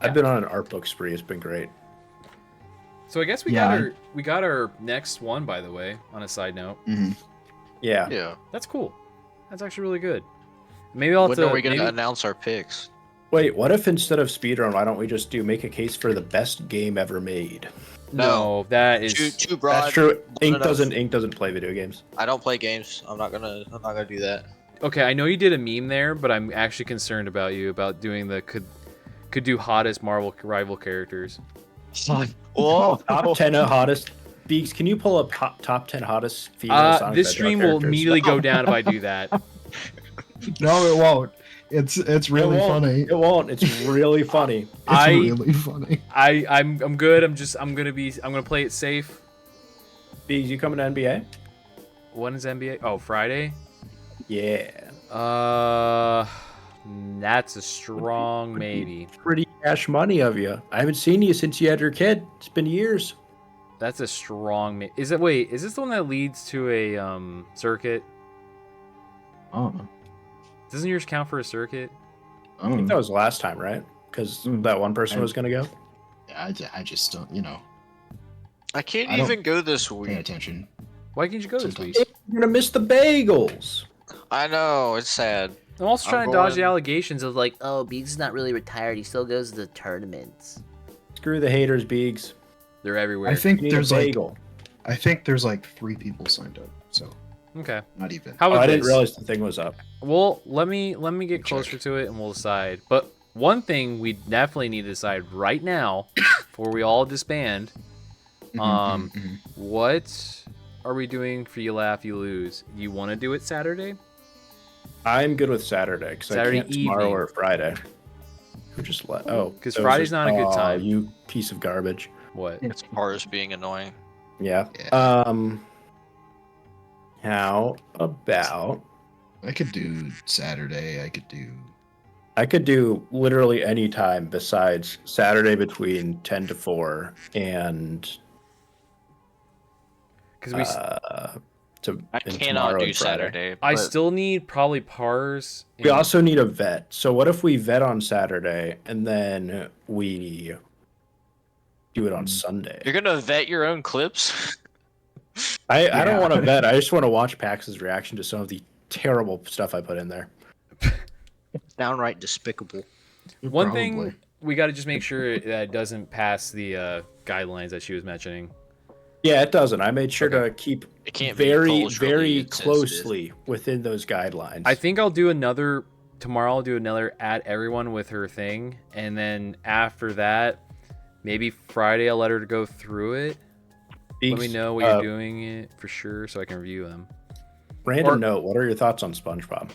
I've been on an art book spree. It's been great. So I guess we got our next one, by the way. On a side note, Mhm. Yeah. Yeah. that's cool. That's actually really good. Maybe I'll have When to. are we gonna maybe- announce our picks? Wait, what if instead of speedrun, why don't we just make a case for the best game ever made? No, that is. Too broad. That's true. Ink enough. doesn't play video games. I don't play games. I'm not gonna do that. Okay, I know you did a meme there, but I'm actually concerned about you about doing the could do hottest Marvel rival characters. Whoa. Top 10 hottest. Beaks, can you pull up top 10 hottest female Sonic This Hedgehog stream will characters? immediately go down if I do that. No, it won't. It's really It won't. funny. It won't. It's really funny. It's really funny. I'm good. I'm gonna play it safe. Beaks, you coming to NBA? When is NBA? Oh, Friday. Yeah. That's a strong maybe. Pretty cash money of you. I haven't seen you since you had your kid. It's been years. That's a strong. Is this the one that leads to a circuit? Oh, Doesn't yours count for a circuit? I think that was last time, right? Because that one person was going to go. I just don't, I can't I don't even go this pay week. attention. Why can't you go this week? Sometimes. You're going to miss the bagels. I know, it's sad. I'm also I'm trying to dodge the going- allegations of like, Oh, Beats is not really retired. He still goes to the tournaments. Screw the haters, Beaks. they're everywhere. I think You need there's a like bagel. 3 people signed up, so Okay. not even. How Oh, about I didn't this? realize the thing was up. Well, let me get Check. closer to it and we'll decide. But one thing we definitely need to decide right now, before we all disband, Mhm. what are we doing for You Laugh You Lose? You want to do it Saturday? I'm good with Saturday because I Saturday can't tomorrow evening. or Friday. Who just let? Oh, 'Cause those Friday's are- not a good Aw, time. You piece of garbage. What? As far as being annoying. Yeah. Yeah. How about I could do Saturday. I could do literally any time besides Saturday between 10 to 4 and Because we, I and cannot tomorrow do and Friday. Saturday. I but still need probably pars. We and- also need a vet. So what if we vet on Saturday and then we do it on Sunday? You're gonna vet your own clips? I don't Yeah. want to vet. I just want to watch Pax's reaction to some of the terrible stuff I put in there. Downright despicable. One thing Probably. we got to just make sure that it doesn't pass the guidelines that she was mentioning. Yeah, it doesn't. I made sure to keep It can't be very, culturally very insensitive. closely within those guidelines. I think I'll do another tomorrow. I'll do another at everyone with her thing, and then after that, maybe Friday I'll let her go through it. Let me Beaks, know what you're doing it for sure, so I can review them. Random note: what are your thoughts on SpongeBob?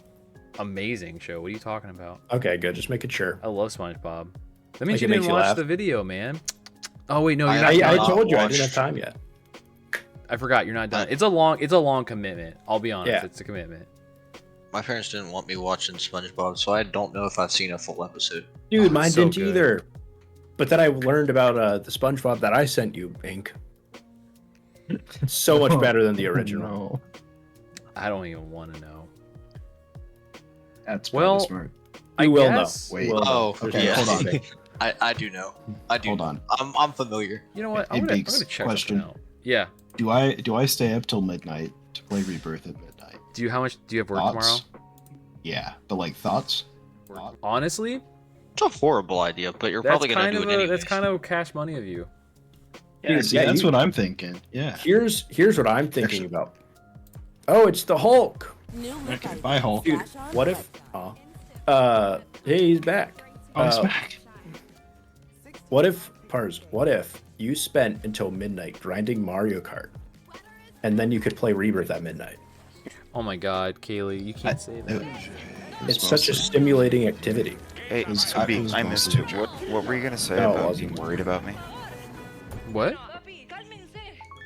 Amazing show. What are you talking about? Okay, good. Just making sure. I love SpongeBob. That means Like, you it makes didn't you watch laugh? the video, man. Oh wait, no, you're I- not. I done. told you I watched- didn't have time yet. I forgot you're not done. It's a long commitment. I'll be honest, Yeah. it's a commitment. My parents didn't want me watching SpongeBob, so I don't know if I've seen a full episode. Dude, mine so didn't good. either. But then I learned about the SpongeBob that I sent you, Ink. So much better than the original. No, I don't even want to know. that's Well, probably smart. You will know. guess- Wait. You will know. Oh, There's okay, no hold on. secret. I do know. I do. Hold know. on. I'm familiar. You know what? Hey, I'm gonna Beaks, check question. something out. Yeah. Do I stay up till midnight to play Rebirth at midnight? Do you have work Thoughts? Yeah, but like thoughts? tomorrow? Honestly, It's a horrible idea, but you're that's probably gonna kind do of it anyway. that's kind of cash money of you. Dude, See, yeah, that's you- what I'm thinking. Yeah. Here's what I'm thinking Actually- about. Oh, it's the Hulk. Okay, bye, Hulk. Dude, what if? Hey, he's back. Oh, he's back. What if, Pars? What if you spent until midnight grinding Mario Kart, and then you could play Rebirth at midnight? Oh my God, Kaylee, you can't say that. It's such a stimulating activity. Hey, was- Scooby, it was I missed mostly it. a joke. What were you gonna say No, it about wasn't. being worried about me? What?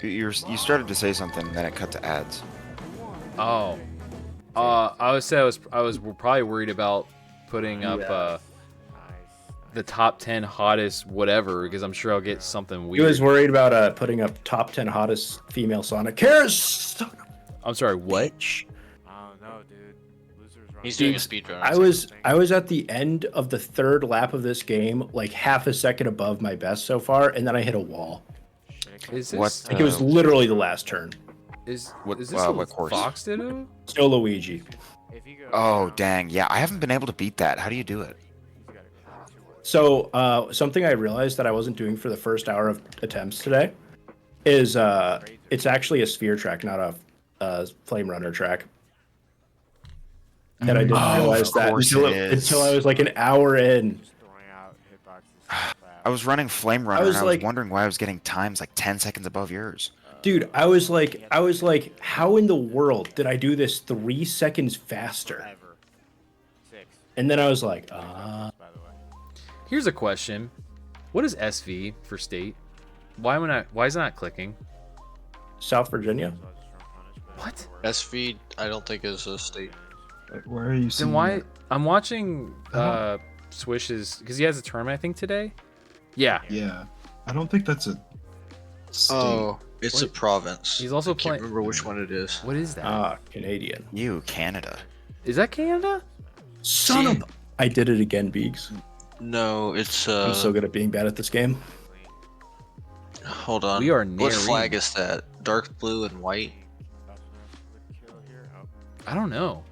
You started to say something, and then it cut to ads. Oh. I was probably worried about putting up the top 10 hottest whatever, because I'm sure I'll get something He weird. was worried about putting up top 10 hottest female Sonic. Karis! I'm sorry, what? He's doing a Dude, speed run. I was at the end of the third lap of this game, like half a second above my best so far, and then I hit a wall. Is this What? Like it was literally the last turn. is What- is this what a course? Fox Ditto? Still Luigi. Oh, dang. Yeah, I haven't been able to beat that. How do you do it? So something I realized that I wasn't doing for the first hour of attempts today is it's actually a sphere track, not a flame runner track. And I didn't Oh, realize of that course until, it is. until I was like an hour in. I was running Flame Runner, was and I was like- wondering why I was getting times like 10 seconds above yours. Dude, I was like, how in the world did I do this 3 seconds faster? And then I was like, Here's a question. What is SV for state? Why is it not clicking? South Virginia? What? SV, I don't think is a state. Wait, where are you seeing Then why that? I'm watching Swish's because he has a tournament I think today. Yeah. Yeah, I don't think that's a state. Oh, it's a What? province. He's also I can't playing. remember which one it is. What is that? Canadian. You, Canada. Is that Canada? Son of... I did it again, Beegs. No, it's I'm so good at being bad at this game. Hold on. We are What nearing- flag is that? Dark blue and white. I don't know.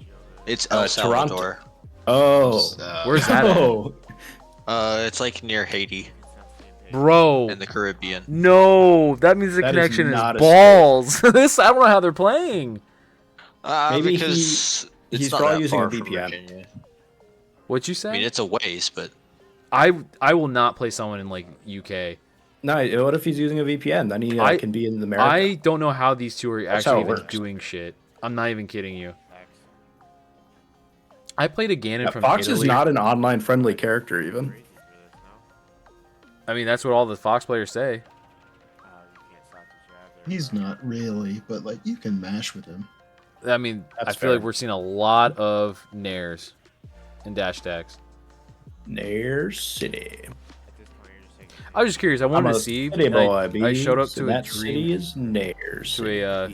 It's El Toronto. Salvador. Oh. Where's that at? Oh. It's like near Haiti Bro. in the Caribbean. No, that means the That is connection is not a balls. This I don't know how they're playing. Maybe Because it's he's not probably that using a far from VPN. Virginia. What'd you say? I mean, it's a ways, but I will not play someone in like UK. No, what if he's using a VPN? Then he I- can be in America. I don't know how these two are That's how actually it even works. doing shit. I'm not even kidding you. I played a Ganon Yeah, from Fox Italy. is not an online friendly character even. I mean, that's what all the Fox players say. He's not really, but like you can mash with him. I mean, That's I feel like fair. we're seeing a lot of nairs and dash tags. Nair City. I was just curious. I I'm wanted a to see. city and boy, I showed up Beegs, and to a that city dream, is Nair to City. a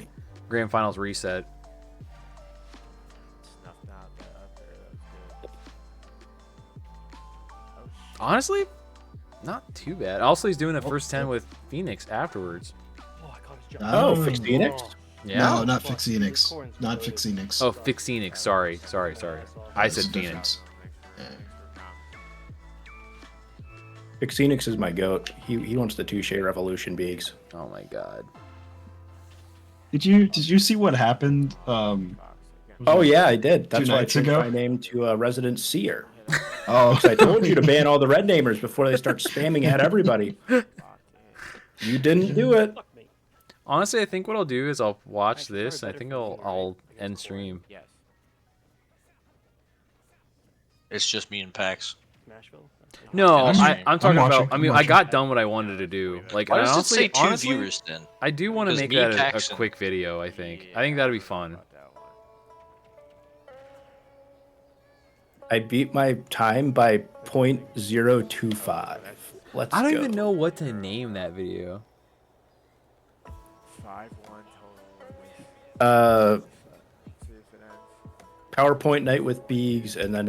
grand finals reset. Honestly, not too bad. Also, he's doing a first 10 with Phoenix afterwards. Oh, Fix Phoenix? Yeah. No, not Fix Phoenix. Not Fix Phoenix. Oh, Fix Phoenix. Sorry. I There's said a Phoenix. difference. Yeah. Fix Phoenix is my goat. He wants the Touche Revolution Beegs. Oh my god. Did you see what happened? Oh yeah, I did. That's why I nights changed ago? my name to Resident Seer. Oh, I told you to ban all the red namers before they start spamming at everybody. You didn't do it. Honestly, I think what I'll do is I'll watch this. And I think I'll end stream. Yes. It's just me and Pax. Smashville? No, I'm I'm talking watching, about. I I'm mean, I watching. got done what I wanted to do. Like, Why and does honestly, it say two honestly, viewers then? I do want to Because make me, that a Paxton- quick video. I think that'd be fun. I beat my time by 0.025. Let's I don't go. even know what to name that video. 5-1 total. Uh, See if it ends. PowerPoint night with Beegs, and then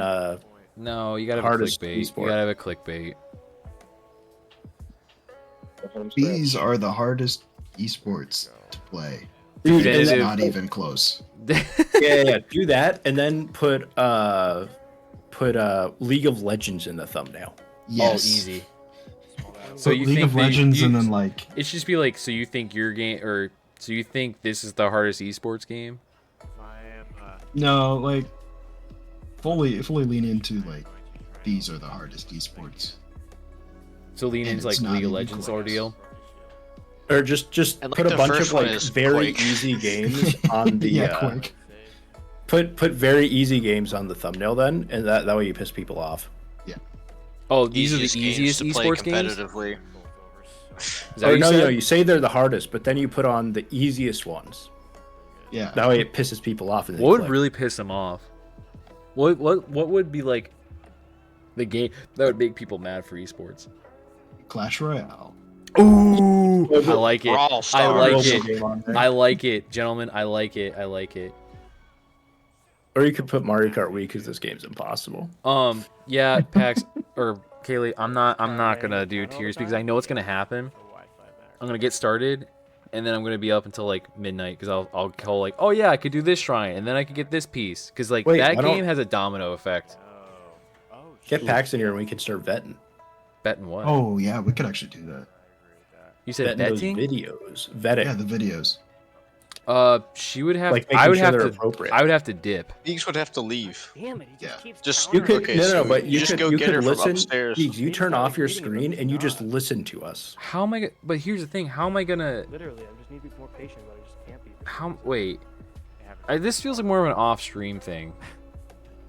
No, you gotta have a Hardest clickbait. You esport. gotta have a clickbait. These are the hardest esports to play. Dude, It's and not even close. yeah, do that, and then put League of Legends in the thumbnail. Yes. Oh, easy. So you League think of that Legends you- and then like It should just be like, so you think your game, or so you think this is the hardest esports game? I am. no, like fully lean into like these are the hardest esports. So lean And into like it's not League of even Legends close. ordeal. Or just And, like, put a the bunch first of one like is very Quake. easy games on the Yeah, quick. put very easy games on the thumbnail then, and that way you piss people off. Oh, these are the games easiest to play esports games. competitively. Is that what Or you no, said? no, you say they're the hardest, but then you put on the easiest ones. Yeah. That way it pisses people off. And they What would click. really piss them off? What would be like the game that would make people mad for esports? Clash Royale. Ooh, I like it. Brawl I Stars. like Mobile it. game on there. I like it, gentlemen. I like it. I like it. Or you could put Mario Kart Wii because this game's impossible. Yeah, Pax or Kaylee, I'm not gonna do tiers because I know what's gonna happen. I'm gonna get started, and then I'm gonna be up until like midnight because I'll call like, oh yeah, I could do this shrine, and then I could get this piece because like Wait, that why don't- game has a domino effect. Get Pax in here and we can start vetting. Betting what? Oh yeah, we could actually do that. You said Vetting those betting? videos. Vetting. Yeah, the videos. She would have. Like, I making would sure have they're to. appropriate. I would have to dip. Beaks would have to leave. Damn it, he Yeah. just keeps Just- You could Okay, no, so but you just could go you get could her from listen. upstairs. Beegs, you turn off your Beating him, screen he's and you just not. listen to us. How am I? But here's the thing. How am I gonna? Literally, I just need to be more patient, but I just can't be. How? Wait. This feels like more of an off-stream thing.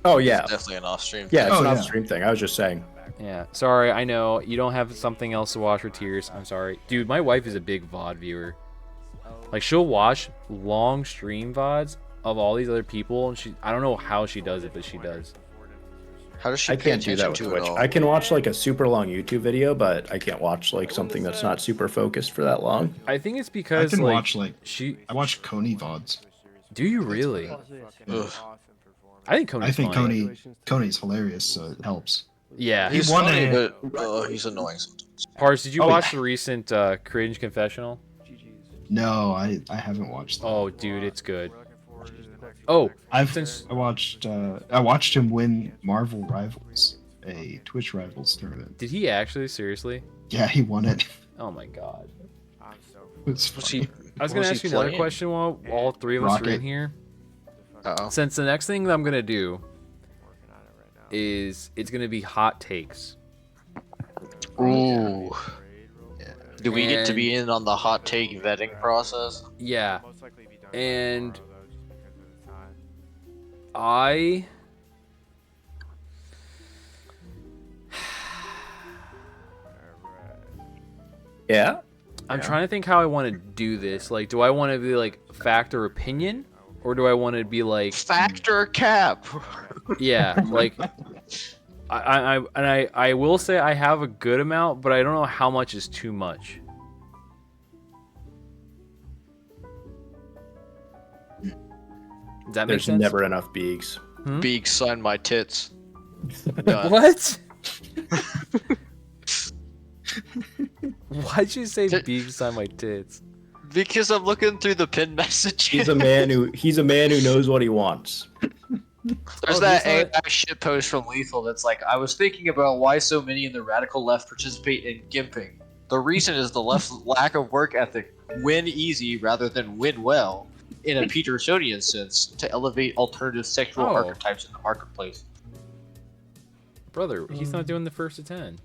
Oh yeah, Definitely an off-stream. yeah, it's Oh, an yeah. off-stream thing. I was just saying. Yeah. Sorry. I know you don't have something else to watch for tears. I'm sorry, dude. My wife is a big VOD viewer. Like she'll watch long stream VODs of all these other people, and I don't know how she does it, but she does. How does she I pay can't do attention that with to Twitch. it all? I can watch like a super long YouTube video, but I can't watch like something that's not super focused for that long. I think it's I because can like watch like she. I watch Coney VODs. Do you really? Ugh. I think Coney's I think funny. Coney's hilarious, so it helps. Yeah. He's won funny, a- but he's annoying sometimes. Pars, did you Oh, watch yeah. the recent cringe confessional? No, I haven't watched that. Oh, dude, it's good. Oh, I since watched him win Marvel Rivals, a Twitch Rivals tournament. did he actually seriously? Yeah, he won it. Oh my god. It's Was funny. he? I was gonna ask you another question while all three of us are in Rocket. here. Uh-oh. Since the next thing that I'm gonna do is it's gonna be hot takes. Ooh. Do we get to And- be in on the hot take vetting process? Yeah, and I Yeah. I'm trying to think how I want to do this. Like, do I want to be like fact or opinion, or do I want to be like Factor cap. yeah, like I will say I have a good amount, but I don't know how much is too much. Does that make There's sense? never enough Beegs. Beak sign my tits. Done. What? Why'd you say beaks on my tits? Because I'm looking through the pin message. He's a man who knows what he wants. There's Oh, that you saw AI shit post from Lethal that's like, I was thinking about why so many in the radical left participate in gimping. The reason is the left's lack of work ethic. Win easy rather than win well, in a Petersonian sense, to elevate alternative sexual Oh. archetypes in the marketplace. Brother, he's not doing the first of 10.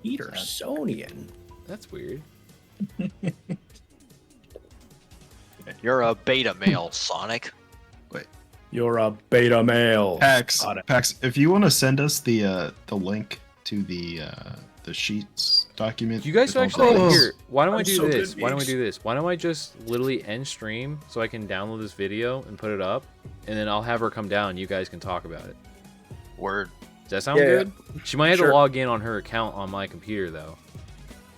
Petersonian. That's weird. You're a beta male, Sonic. You're a beta male. Pax, Got it. Pax, if you want to send us the link to the sheets document. You guys with all actually the- here. Why don't I I'm do so this? good, Why don't we Meeks. do this? Why don't I just literally end stream so I can download this video and put it up, and then I'll have her come down and you guys can talk about it. Word. Does that sound Yeah, good? She might have Sure. to log in on her account on my computer though.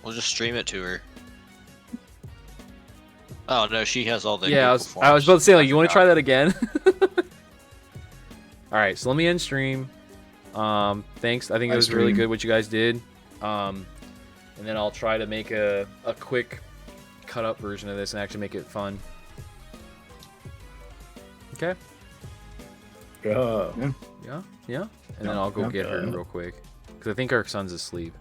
We'll just stream it to her. Oh no, she has all the. Yeah, Google I was about to Forms. say like, you want to forgot. try that again? All right, so let me end stream. Thanks. I think it Nice was really stream. good what you guys did. And then I'll try to make a quick cut up version of this and actually make it fun. Okay. Yeah. Yeah. And then I'll go Yeah. get her real quick because I think our son's asleep.